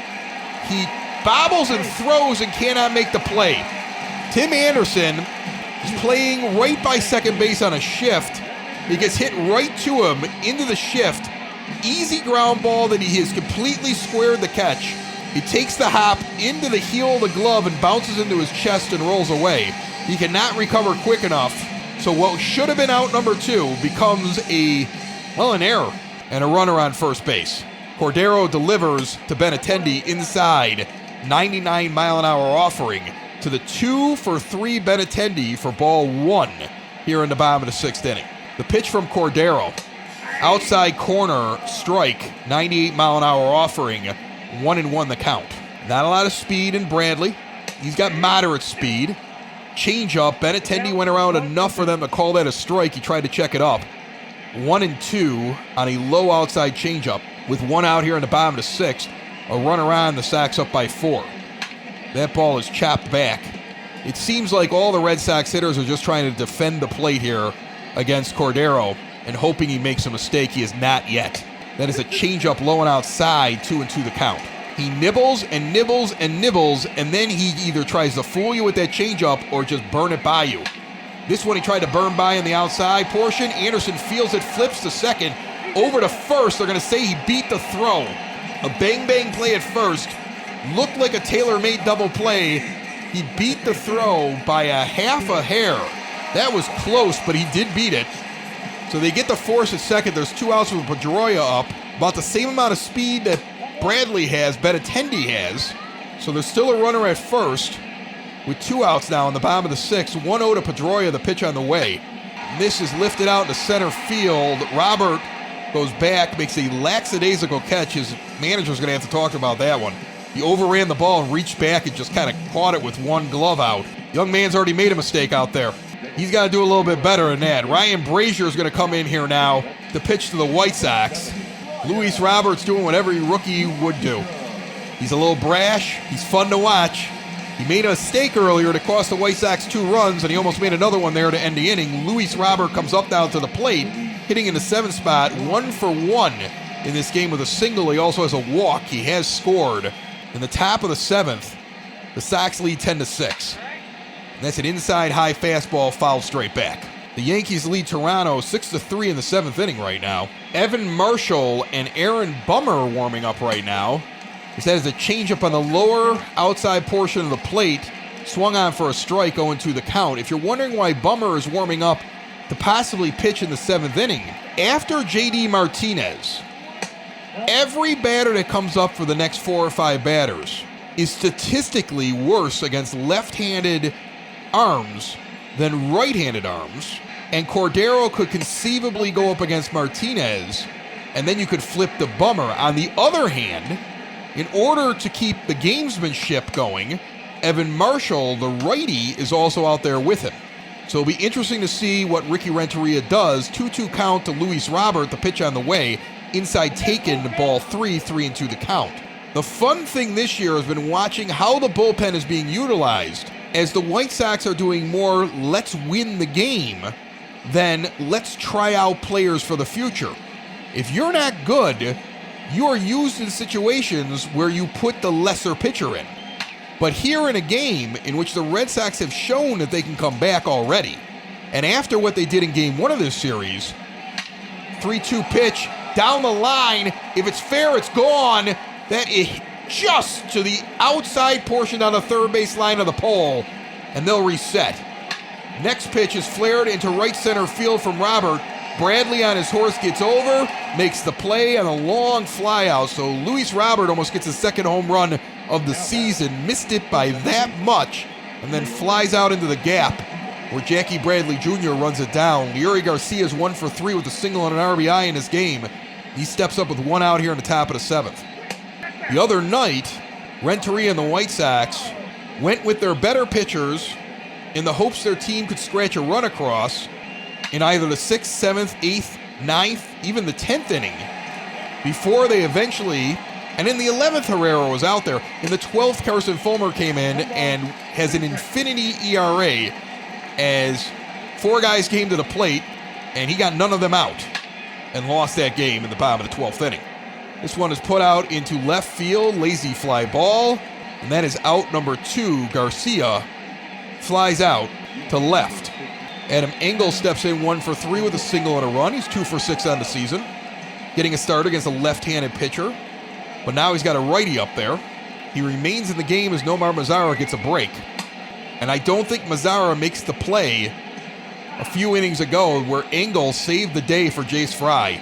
He bobbles and throws and cannot make the play. Tim Anderson is playing right by second base on a shift. He gets hit right to him into the shift. Easy ground ball that he has completely squared the catch. He takes the hop into the heel of the glove and bounces into his chest and rolls away. He cannot recover quick enough. So what should have been out number 2 becomes an error and a runner on first base. Cordero delivers to Benintendi inside, 99 mile an hour offering to the 2-for-3 Benintendi for ball 1 here in the bottom of the 6th inning. The pitch from Cordero, outside corner strike, 98 mile an hour offering, 1-1 the count. Not a lot of speed in Bradley. He's got moderate speed. Changeup, Benintendi went around enough for them to call that a strike. He tried to check it up. 1-2 on a low outside changeup. With 1 out here in the bottom of the 6th, a runner on, the Sox up by 4. That ball is chopped back. It seems like all the Red Sox hitters are just trying to defend the plate here against Cordero and hoping he makes a mistake. He has not yet. That is a changeup low and outside, 2-2 the count. He nibbles and nibbles and nibbles, and then he either tries to fool you with that changeup or just burn it by you. This one he tried to burn by in the outside portion. Anderson feels it, flips to second. Over to first, they're going to say he beat the throw. A bang-bang play at first. Looked like a tailor-made double play. He beat the throw by a half a hair. That was close, but he did beat it. So they get the force at second. There's 2 outs with Pedroia up. About the same amount of speed that Bradley has, Benintendi has. So there's still a runner at first with 2 outs now in the bottom of the 6th. 1-0 to Pedroia, the pitch on the way. And this is lifted out to center field. Robert goes back, makes a lackadaisical catch. His manager's going to have to talk about that one. He overran the ball and reached back and just kind of caught it with 1 glove out. Young man's already made a mistake out there. He's got to do a little bit better than that. Ryan Brazier is going to come in here now to pitch to the White Sox. Luis Roberts doing whatever a rookie would do. He's a little brash. He's fun to watch. He made a mistake earlier to cost the White Sox 2 runs, and he almost made another one there to end the inning. Luis Robert comes up down to the plate, hitting in the 7th spot, 1 for 1 in this game with a single. He also has a walk. He has scored. In the top of the 7th, the Sox lead 10-6. And that's an inside high fastball fouled straight back. The Yankees lead Toronto 6-3 in the 7th inning right now. Evan Marshall and Aaron Bummer warming up right now. This has a changeup on the lower outside portion of the plate. Swung on for a strike, 0-2 the count. If you're wondering why Bummer is warming up to possibly pitch in the 7th inning, after J.D. Martinez, every batter that comes up for the next 4 or 5 batters is statistically worse against left-handed arms than right-handed arms, and Cordero could conceivably go up against Martinez, and then you could flip the Bummer. On the other hand, in order to keep the gamesmanship going, Evan Marshall, the righty, is also out there with him. So it'll be interesting to see what Ricky Renteria does. 2-2 count to Luis Robert, the pitch on the way. Inside taken, ball 3, 3-2 the count. The fun thing this year has been watching how the bullpen is being utilized, as the White Sox are doing more let's win the game than let's try out players for the future. If you're not good, you are used in situations where you put the lesser pitcher in. But here in a game in which the Red Sox have shown that they can come back already, and after what they did in Game 1 of this series, 3-2 pitch, down the line, if it's fair, it's gone. That is just to the outside portion on the third base line of the pole, and they'll reset. Next pitch is flared into right center field from Robert. Bradley on his horse gets over, makes the play on a long fly out. So Luis Robert almost gets his 2nd home run of the season, missed it by that much, and then flies out into the gap where Jackie Bradley Jr. runs it down. Yuri Garcia is 1 for 3 with a single and an RBI in his game. He steps up with 1 out here in the top of the 7th. The other night, Renteria and the White Sox went with their better pitchers in the hopes their team could scratch a run across in either the 6th, 7th, 8th, 9th, even the 10th inning, before they eventually, and in the 11th Herrera was out there. In the 12th, Carson Fulmer came in and has an infinity ERA as 4 guys came to the plate, and he got none of them out and lost that game in the bottom of the 12th inning. This one is put out into left field, lazy fly ball, and that is out number 2. Garcia flies out to left. Adam Engel steps in 1 for 3 with a single and a run. He's 2 for 6 on the season, getting a start against a left-handed pitcher. But now he's got a righty up there. He remains in the game as Nomar Mazara gets a break. And I don't think Mazara makes the play a few innings ago where Engel saved the day for Jace Fry.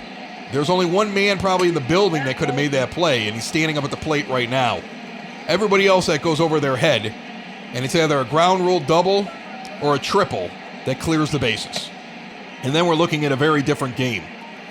There's only one man probably in the building that could have made that play, and he's standing up at the plate right now. Everybody else, that goes over their head, and it's either a ground rule double or a triple that clears the bases. And then we're looking at a very different game.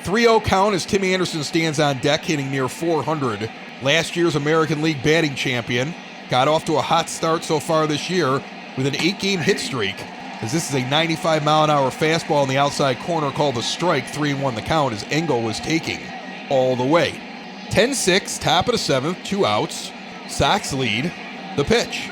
3-0 count as Tim Anderson stands on deck, hitting near 400. Last year's American League batting champion. Got off to a hot start so far this year with an 8-game hit streak, as this is a 95-mile-an-hour fastball in the outside corner called a strike. 3-1 the count as Engel was taking all the way. 10-6, top of the 7th, 2 outs. Sox lead. The pitch.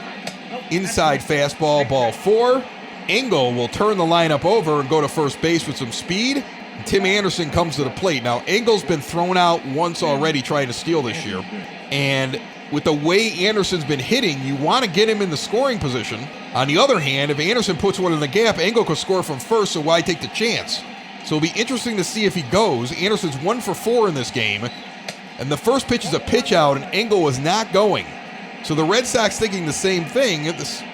Inside fastball, ball 4. Engel will turn the lineup over and go to first base with some speed. Tim Anderson comes to the plate. Now, Engel's been thrown out once already trying to steal this year. And with the way Anderson's been hitting, you want to get him in the scoring position. On the other hand, if Anderson puts one in the gap, Engel could score from first, so why take the chance? So it'll be interesting to see if he goes. Anderson's 1 for 4 in this game. And the first pitch is a pitch out, and Engel was not going. So the Red Sox thinking the same thing,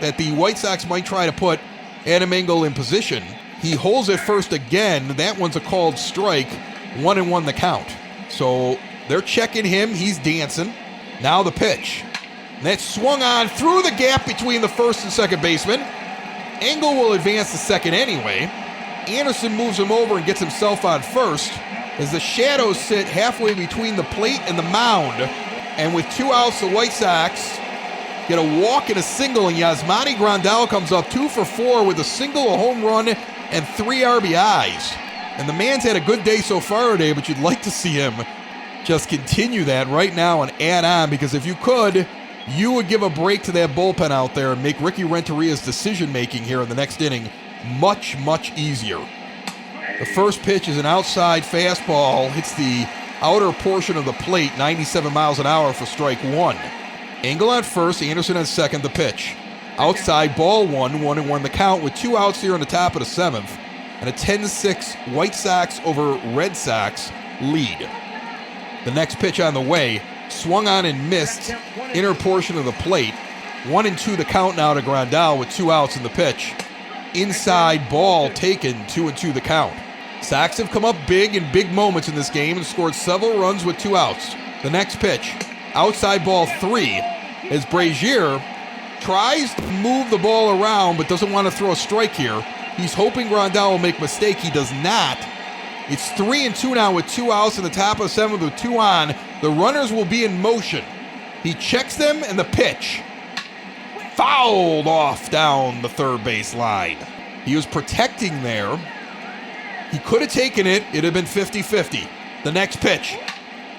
that the White Sox might try to put Adam Engel in position. He holds it first again. That one's a called strike. 1-1 the count. So they're checking him. He's dancing. Now the pitch. And that's swung on through the gap between the first and second baseman. Engel will advance to second anyway. Anderson moves him over and gets himself on first as the shadows sit halfway between the plate and the mound. And with 2 outs, the White Sox get a walk and a single, and Yasmani Grandal comes up 2 for 4 with a single, a home run, and 3 RBIs. And the man's had a good day so far today, but you'd like to see him just continue that right now and add on, because if you could, you would give a break to that bullpen out there and make Ricky Renteria's decision-making here in the next inning much, much easier. The first pitch is an outside fastball, hits the outer portion of the plate, 97 miles an hour for strike 1. Engel on first, Anderson on second, the pitch. Outside, ball 1-1 the count with 2 outs here in the top of the 7th, and a 10-6 White Sox over Red Sox lead. The next pitch on the way, swung on and missed, inner portion of the plate. 1-2 the count now to Grandal with 2 outs in the pitch. Inside, ball taken, 2-2 the count. Sox have come up big in big moments in this game and scored several runs with 2 outs. The next pitch, outside ball 3, as Brazier tries to move the ball around but doesn't want to throw a strike here. He's hoping Grandal will make a mistake. He does not. It's 3-2 now with 2 outs in the top of the 7th with 2 on. The runners will be in motion. He checks them, and the pitch fouled off down the third base line. He was protecting there. He could have taken it. It would have been 50-50. The next pitch,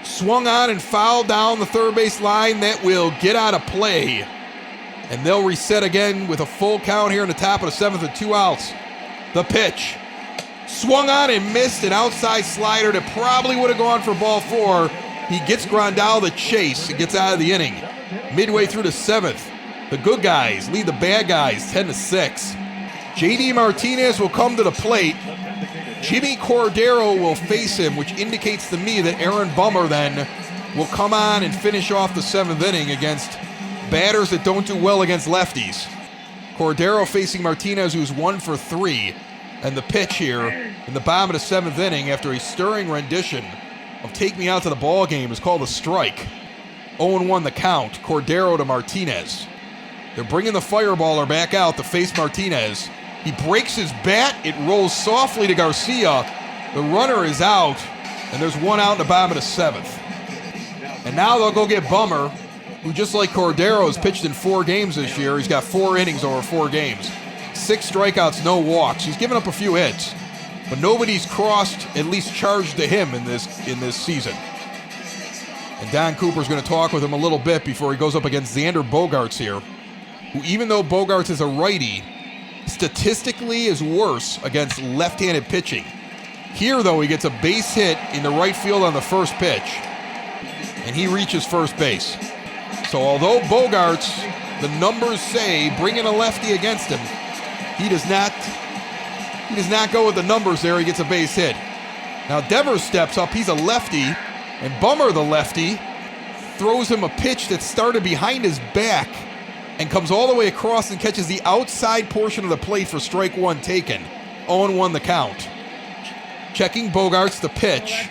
swung on and fouled down the third base line. That will get out of play. And they'll reset again with a full count here in the top of the 7th with 2 outs. The pitch, swung on and missed, an outside slider that probably would have gone for ball 4. He gets Grandal the chase and gets out of the inning. Midway through the 7th, the good guys lead the bad guys 10-6. J.D. Martinez will come to the plate. Jimmy Cordero will face him, which indicates to me that Aaron Bummer then will come on and finish off the 7th inning against batters that don't do well against lefties. Cordero facing Martinez, who's 1 for 3. And the pitch here in the bottom of the 7th inning after a stirring rendition of Take Me Out to the Ball Game is called a strike. 0-1 the count, Cordero to Martinez. They're bringing the fireballer back out to face Martinez. He breaks his bat. It rolls softly to Garcia. The runner is out, and there's 1 out in the bottom of the 7th. And now they'll go get Bummer, who just like Cordero has pitched in 4 games this year. He's got 4 innings over 4 games. 6 strikeouts, no walks. He's given up a few hits, but nobody's crossed, at least charged to him in this season. And Don Cooper's going to talk with him a little bit before he goes up against Xander Bogaerts here, who, even though Bogaerts is a righty, statistically is worse against left-handed pitching. Here, though, he gets a base hit in the right field on the first pitch, and he reaches first base. So although Bogaerts, the numbers say, bring in a lefty against him, he does not go with the numbers there. He gets a base hit. Now Devers steps up. He's a lefty, and Bummer, the lefty, throws him a pitch that started behind his back and comes all the way across and catches the outside portion of the plate for strike 1 taken. 0-1 the count. Checking Bogaerts, the pitch.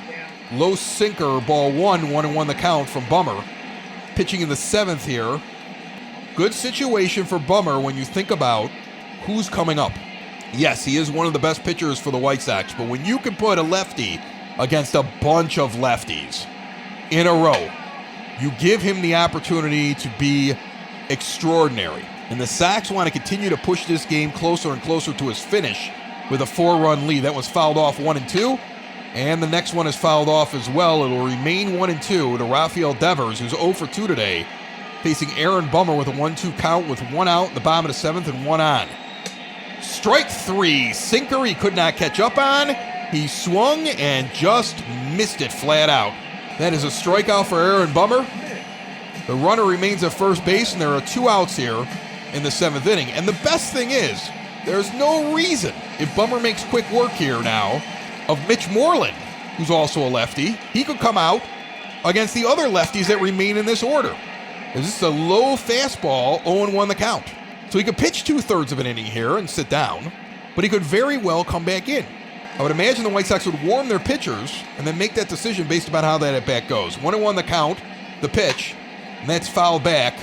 Low sinker, ball 1-1 the count from Bummer. Pitching in the 7th here. Good situation for Bummer when you think about who's coming up. Yes, he is one of the best pitchers for the White Sox, but when you can put a lefty against a bunch of lefties in a row, you give him the opportunity to be extraordinary. And the Sox want to continue to push this game closer and closer to his finish with a 4-run lead. That was fouled off 1-2, and the next one is fouled off as well. It'll remain 1-2 to Rafael Devers, who's 0 for 2 today, facing Aaron Bummer with a 1-2 count with 1 out in the bottom of the 7th and 1 on. Strike 3, sinker he could not catch up on. He swung and just missed it flat out. That is a strikeout for Aaron Bummer. The runner remains at first base, and there are 2 outs here in the 7th inning. And the best thing is, there's no reason, if Bummer makes quick work here now, of Mitch Moreland, who's also a lefty. He could come out against the other lefties that remain in this order. This is a low fastball, 0-1 the count. So he could pitch 2/3 of an inning here and sit down, but he could very well come back in. I would imagine the White Sox would warm their pitchers and then make that decision based upon how that at-bat goes. 1-1 the count, the pitch, and that's fouled back.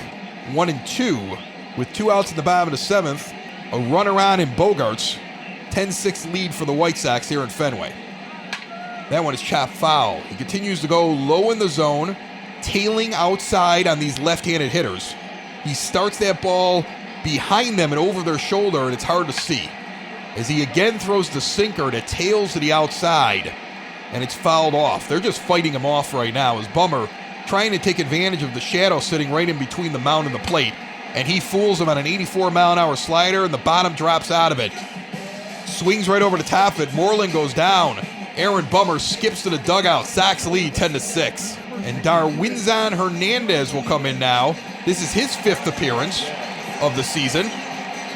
1-2 with 2 outs in the bottom of the 7th. A runner on in Bogaerts. 10-6 lead for the White Sox here in Fenway. That one is chopped foul. He continues to go low in the zone, tailing outside on these left-handed hitters. he starts that ball behind them and over their shoulder, and it's hard to see. As he again throws the sinker that tails to the outside, and it's fouled off. They're just fighting him off right now as Bummer trying to take advantage of the shadow sitting right in between the mound and the plate, and he fools him on an 84-mile-an-hour slider, and the bottom drops out of it. Swings right over the top of it. Moreland goes down. Aaron Bummer skips to the dugout. Sox lead 10-6. And Darwinzon Hernandez will come in now. This is his 5th appearance of the season.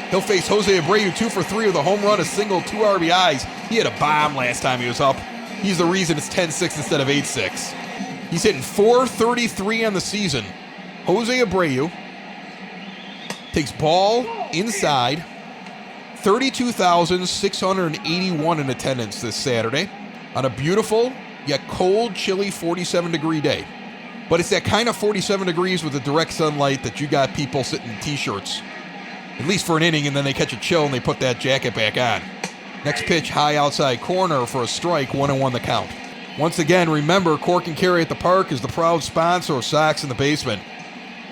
He'll face Jose Abreu 2 for 3 with a home run, a single, 2 RBIs. He had a bomb last time he was up. He's the reason it's 10-6 instead of 8-6. He's hitting .433 on the season. Jose Abreu takes ball inside. 32,681 in attendance this Saturday on a beautiful yet cold, chilly 47-degree day. But it's that kind of 47 degrees with the direct sunlight that you got people sitting in T-shirts, at least for an inning, and then they catch a chill and they put that jacket back on. Next pitch, high outside corner for a strike, 1-1 the count. Once again, remember, Cork and Carry at the Park is the proud sponsor of Sox in the Basement.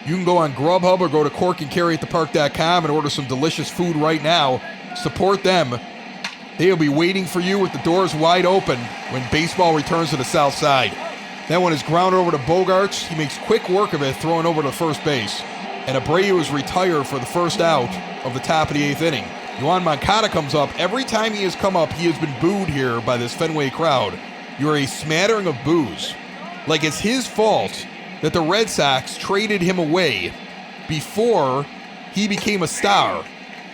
You can go on Grubhub or go to corkandcarryatthepark.com and order some delicious food right now. Support them. They'll be waiting for you with the doors wide open when baseball returns to the south side. That one is grounded over to Bogarts. He makes quick work of it, throwing over to first base. And Abreu is retired for the first out of the top of the 8th inning. Yoan Moncada comes up. Every time he has come up, he has been booed here by this Fenway crowd. You're a smattering of boos. Like it's his fault that the Red Sox traded him away before he became a star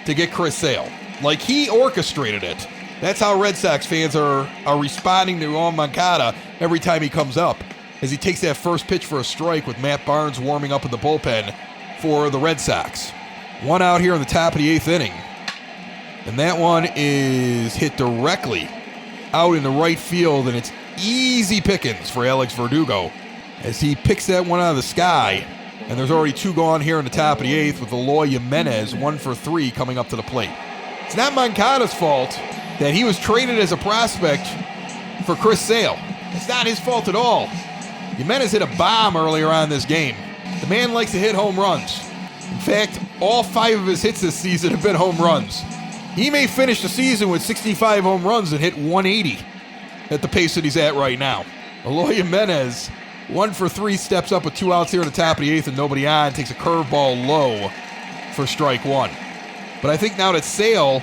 to get Chris Sale. Like he orchestrated it. That's how Red Sox fans are responding to Yoan Moncada every time he comes up, as he takes that first pitch for a strike with Matt Barnes warming up in the bullpen for the Red Sox. 1 out here in the top of the 8th inning. And that one is hit directly out in the right field, and it's easy pickings for Alex Verdugo as he picks that one out of the sky. And there's already 2 gone here in the top of the 8th with Eloy Jimenez, 1 for 3 coming up to the plate. It's not Moncada's fault that he was traded as a prospect for Chris Sale. It's not his fault at all. Jimenez hit a bomb earlier on in this game. The man likes to hit home runs. In fact, all 5 of his hits this season have been home runs. He may finish the season with 65 home runs and hit 180 at the pace that he's at right now. Eloy Jimenez, 1 for 3, steps up with 2 outs here in the top of the 8th and nobody on, takes a curveball low for strike 1. But I think now that Sale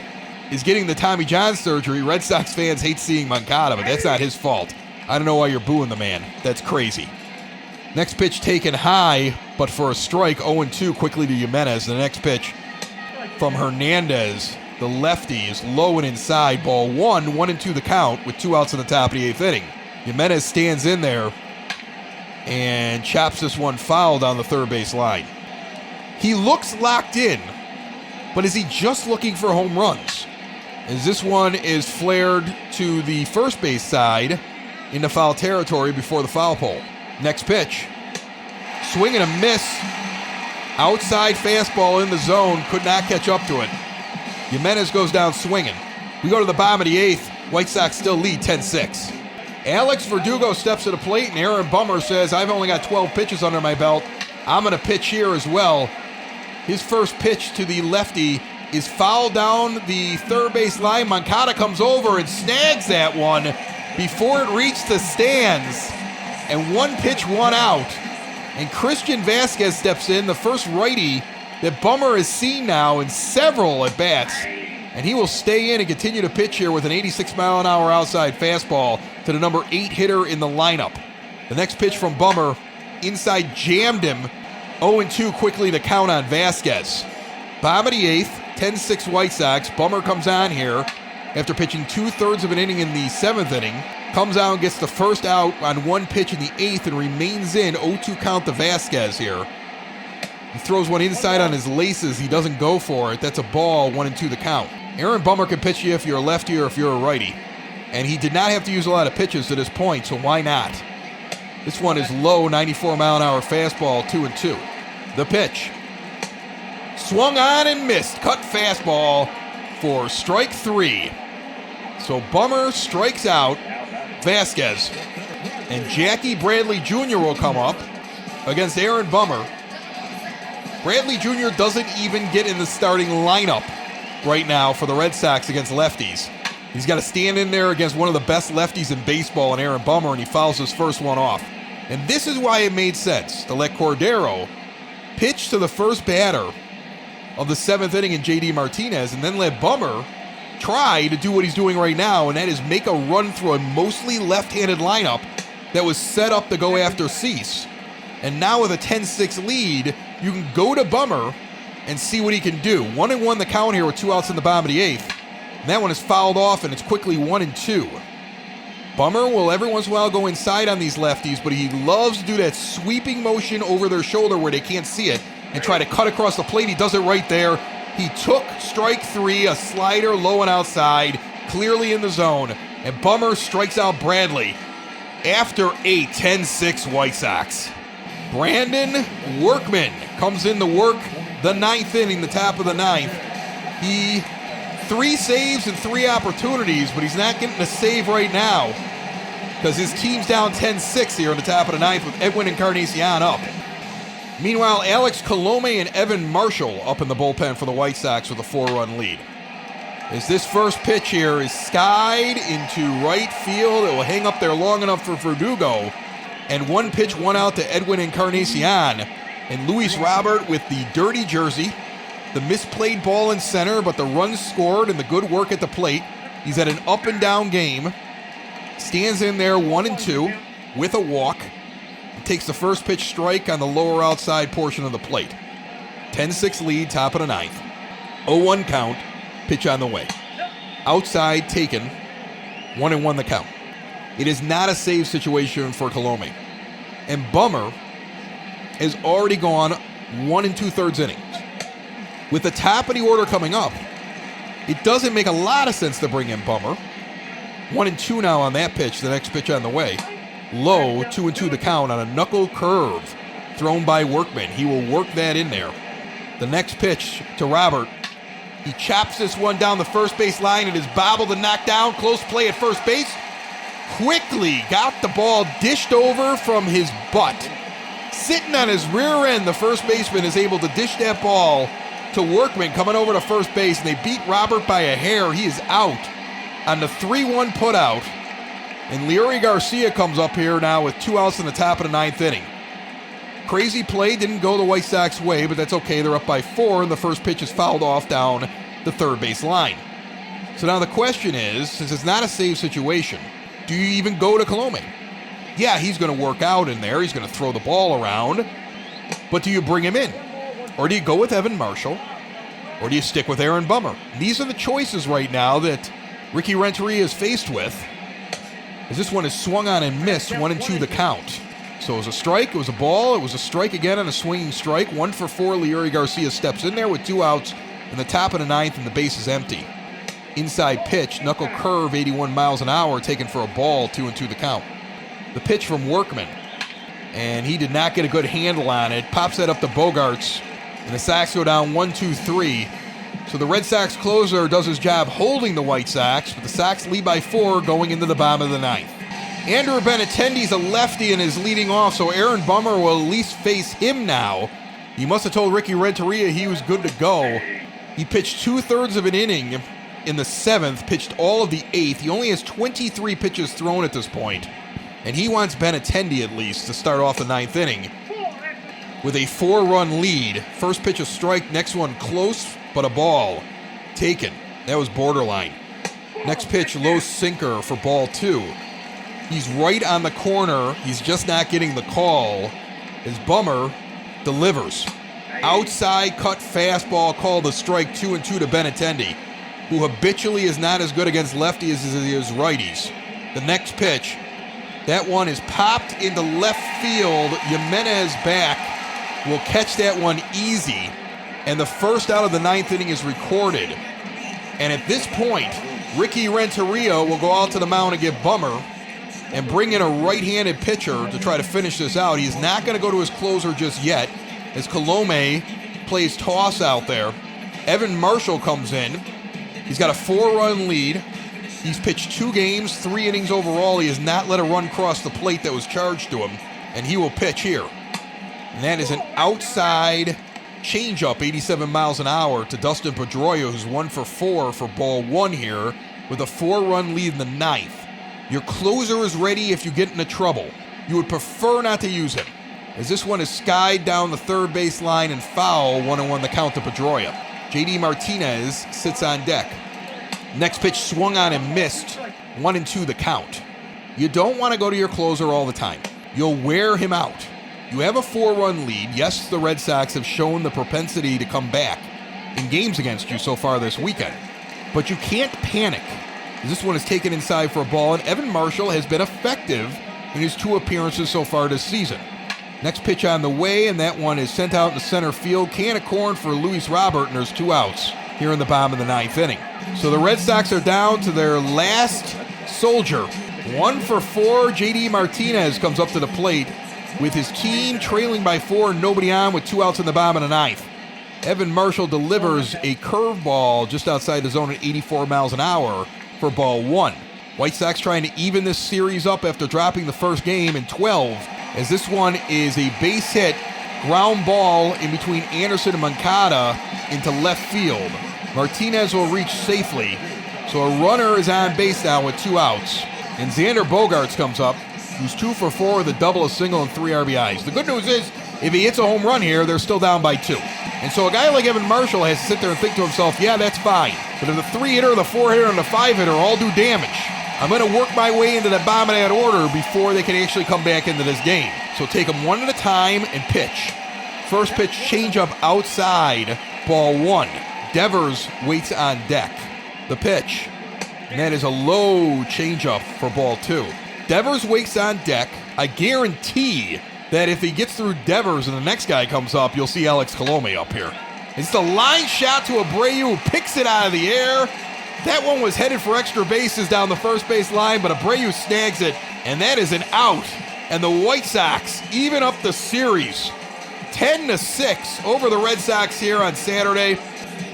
is getting the Tommy John surgery, Red Sox fans hate seeing Moncada, but that's not his fault. I don't know why you're booing the man. That's crazy. Next pitch taken high, but for a strike, 0-2 quickly to Jimenez. The next pitch from Hernandez, the lefty, is low and inside. Ball 1, 1-2 the count with 2 outs in the top of the 8th inning. Jimenez stands in there and chops this one foul down the third base line. He looks locked in, but is he just looking for home runs? As this one is flared to the first base side into foul territory before the foul pole. Next pitch. Swing and a miss. Outside fastball in the zone. Could not catch up to it. Jimenez goes down swinging. We go to the bottom of the 8th. White Sox still lead 10-6. Alex Verdugo steps to the plate, and Aaron Bummer says, I've only got 12 pitches under my belt. I'm going to pitch here as well. His first pitch to the lefty is fouled down the third base line. Moncada comes over and snags that one before it reached the stands. And 1 pitch, 1 out. And Christian Vasquez steps in, the first righty that Bummer has seen now in several at-bats. And he will stay in and continue to pitch here with an 86-mile-an-hour outside fastball to the number 8 hitter in the lineup. The next pitch from Bummer, inside jammed him. 0-2 quickly to count on Vasquez. Bottom of the 8th, 10-6 White Sox. Bummer comes on here after pitching 2/3 of an inning in the 7th inning. Comes out and gets the first out on 1 pitch in the 8th and remains in. 0-2 count to Vasquez here. He throws one inside on his laces. He doesn't go for it. That's a ball, 1-2 the count. Aaron Bummer can pitch you if you're a lefty or if you're a righty. And he did not have to use a lot of pitches to this point, so why not? This one is low, 94-mile-an-hour fastball, 2-2. The pitch. Swung on and missed. Cut fastball for strike 3. So Bummer strikes out Vasquez. And Jackie Bradley Jr. will come up against Aaron Bummer. Bradley Jr. doesn't even get in the starting lineup right now for the Red Sox against lefties. He's got to stand in there against one of the best lefties in baseball in Aaron Bummer, and he fouls his first one off. And this is why it made sense to let Cordero pitch to the first batter of the 7th inning in J.D. Martinez, and then let Bummer try to do what he's doing right now, and that is make a run through a mostly left-handed lineup that was set up to go after Cease. And now with a 10-6 lead, you can go to Bummer and see what he can do. 1-1 the count here with 2 outs in the bottom of the 8th. And that one is fouled off, and it's quickly 1-2. Bummer will every once in a while go inside on these lefties, but he loves to do that sweeping motion over their shoulder where they can't see it and try to cut across the plate. He does it right there. He took strike 3, a slider low and outside, clearly in the zone. And Bummer strikes out Bradley after a 10-6 White Sox. Brandon Workman comes in to work the 9th inning, the top of the 9th. He 3 saves and 3 opportunities, but he's not getting a save right now because his team's down 10-6 here in the top of the 9th with Edwin Encarnacion up. Meanwhile, Alex Colome and Evan Marshall up in the bullpen for the White Sox with a 4-run lead. As this first pitch here is skied into right field, it will hang up there long enough for Verdugo. And 1 pitch, 1 out to Edwin Encarnacion. And Luis Robert with the dirty jersey, the misplayed ball in center, but the runs scored and the good work at the plate. He's had an up and down game. Stands in there 1-2 with a walk. Takes the first pitch strike on the lower outside portion of the plate. 10-6 lead, top of the 9th. 0-1 count, pitch on the way. Outside taken, 1-1 the count. It is not a save situation for Colome. And Bummer has already gone 1 2/3 innings. With the top of the order coming up, it doesn't make a lot of sense to bring in Bummer. 1-2 now on that pitch, the next pitch on the way. Low, 2-2 the count on a knuckle curve thrown by Workman. He will work that in there. The next pitch to Robert. He chops this one down the first base line. It is bobbled and knocked down. Close play at first base. Quickly got the ball dished over from his butt. Sitting on his rear end, the first baseman is able to dish that ball to Workman coming over to first base, and they beat Robert by a hair. He is out on the 3-1 putout. And Leury Garcia comes up here now with 2 outs in the top of the 9th inning. Crazy play, didn't go the White Sox way, but that's okay. They're up by 4, and the first pitch is fouled off down the third base line. So now the question is, since it's not a save situation, do you even go to Colome? Yeah, he's going to work out in there. He's going to throw the ball around. But do you bring him in? Or do you go with Evan Marshall? Or do you stick with Aaron Bummer? These are the choices right now that Ricky Renteria is faced with. As this one is swung on and missed, 1-2 the count. So it was a strike, it was a ball, it was a strike again on a swinging strike. 1 for 4, Leury Garcia steps in there with 2 outs in the top of the 9th, and the base is empty. Inside pitch, knuckle curve, 81 miles an hour, taken for a ball, 2-2 the count. The pitch from Workman, and he did not get a good handle on it. Pops that up to Bogarts, and the Sox go down 1-2-3. So the Red Sox closer does his job holding the White Sox, but the Sox lead by 4 going into the bottom of the 9th. Andrew Benintendi's a lefty and is leading off, so Aaron Bummer will at least face him now. He must have told Ricky Renteria he was good to go. He pitched 2/3 of an inning in the 7th, pitched all of the 8th. He only has 23 pitches thrown at this point, and he wants Benintendi at least to start off the 9th inning with a 4-run lead. First pitch a strike, next one close, but a ball taken. That was borderline. Next pitch, low sinker for ball 2. He's right on the corner. He's just not getting the call. His Bummer delivers. Outside cut fastball called a strike, 2-2 to Benintendi, who habitually is not as good against lefties as he is righties. The next pitch, that one is popped into left field. Jimenez back will catch that one easy. And the first out of the 9th inning is recorded. And at this point, Ricky Renteria will go out to the mound and get Bummer and bring in a right-handed pitcher to try to finish this out. He's not going to go to his closer just yet, as Colome plays toss out there. Evan Marshall comes in. He's got a 4-run lead. He's pitched 2 games, 3 innings overall. He has not let a run cross the plate that was charged to him, and he will pitch here. And that is an outside changeup 87 miles an hour to Dustin Pedroia, who's 1 for 4 for ball 1 here with a 4-run lead in the ninth. Your closer is ready if you get into trouble. You would prefer not to use him, as this one is skied down the third base line and foul, 1-1 the count to Pedroia. JD Martinez sits on deck. Next pitch swung on and missed, 1-2 the count. You don't want to go to your closer all the time. You'll wear him out. You have a 4-run lead. Yes, the Red Sox have shown the propensity to come back in games against you so far this weekend. But you can't panic. This one is taken inside for a ball, and Evan Marshall has been effective in his 2 appearances so far this season. Next pitch on the way, and that one is sent out in the center field. Can of corn for Luis Robert, and there's 2 outs here in the bottom of the 9th inning. So the Red Sox are down to their last soldier. 1 for 4, JD Martinez comes up to the plate with his team trailing by 4 and nobody on with 2 outs in the bottom of the 9th. Evan Marshall delivers a curveball just outside the zone at 84 miles an hour for ball 1. White Sox trying to even this series up after dropping the first game in 12, as this one is a base hit ground ball in between Anderson and Moncada into left field. Martinez will reach safely, so a runner is on base now with 2 outs. And Xander Bogaerts comes up, who's 2 for 4 with a double, a single, and 3 RBIs. The good news is, if he hits a home run here, they're still down by 2. And so a guy like Evan Marshall has to sit there and think to himself, yeah, that's fine. But if the 3-hitter, the 4-hitter, and the 5-hitter all do damage, I'm going to work my way into the bottom of that order before they can actually come back into this game. So take them one at a time and pitch. First pitch, changeup outside, ball 1. Devers waits on deck. The pitch, and that is a low changeup for ball 2. Devers waits on deck. I guarantee that if he gets through Devers and the next guy comes up, you'll see Alex Colome up here. It's the line shot to Abreu, who picks it out of the air. That one was headed for extra bases down the first base line, but Abreu snags it, and that is an out. And the White Sox even up the series, 10-6 over the Red Sox here on Saturday.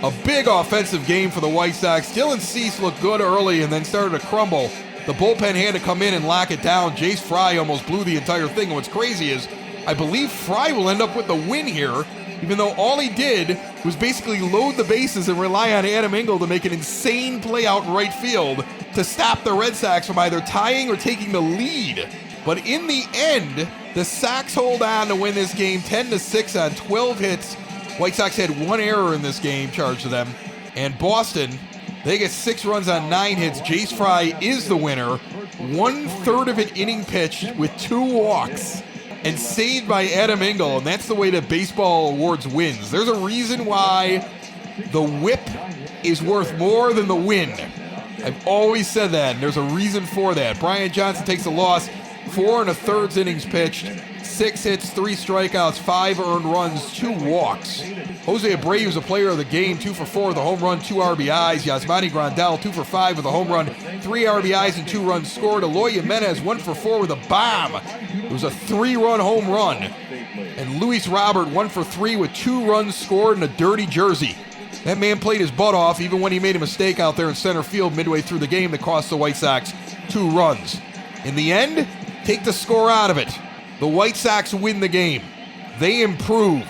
A big offensive game for the White Sox. Dylan Cease looked good early and then started to crumble. The bullpen had to come in and lock it down. Jace Fry almost blew the entire thing. And what's crazy is, I believe Fry will end up with the win here, even though all he did was basically load the bases and rely on Adam Engel to make an insane play out in right field to stop the Red Sox from either tying or taking the lead. But in the end, the Sox hold on to win this game 10-6 on 12 hits. White Sox had 1 error in this game charged to them. And Boston, they get 6 runs on 9 hits. Jace Fry is the winner. 1/3 of an inning pitched with 2 walks and saved by Adam Engel. And that's the way that baseball awards wins. There's a reason why the whip is worth more than the win. I've always said that, and there's a reason for that. Brian Johnson takes a loss. 4 1/3 innings pitched. 6 hits, 3 strikeouts, 5 earned runs, 2 walks. Jose Abreu is a player of the game, 2 for 4 with a home run, 2 RBIs. Yasmani Grandal, 2 for 5 with a home run, 3 RBIs and 2 runs scored. Eloy Jimenez, 1 for 4 with a bomb. It was a 3-run home run. And Luis Robert, 1 for 3 with 2 runs scored and a dirty jersey. That man played his butt off even when he made a mistake out there in center field midway through the game that cost the White Sox 2 runs. In the end, take the score out of it. The White Sox win the game. They improve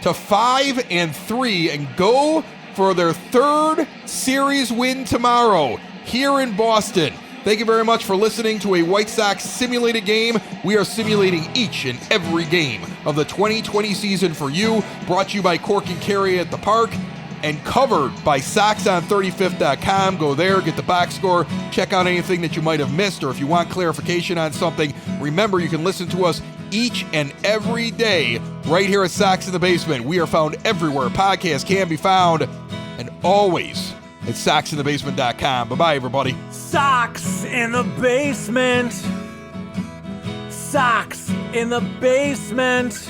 to 5-3 and go for their 3rd series win tomorrow here in Boston. Thank you very much for listening to a White Sox simulated game. We are simulating each and every game of the 2020 season for you. Brought to you by Cork and Carry at the Park and covered by SoxOn35th.com. Go there, get the box score, check out anything that you might have missed, or if you want clarification on something, remember you can listen to us each and every day right here at Sox in the Basement. We are found everywhere podcasts can be found, and always at SoxInTheBasement.com. Bye-bye, everybody. Sox in the Basement. Sox in the Basement.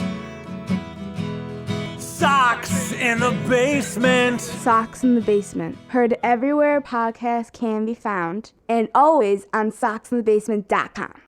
Sox in the Basement. Sox in the Basement. Heard everywhere podcasts can be found, and always on SoxInTheBasement.com.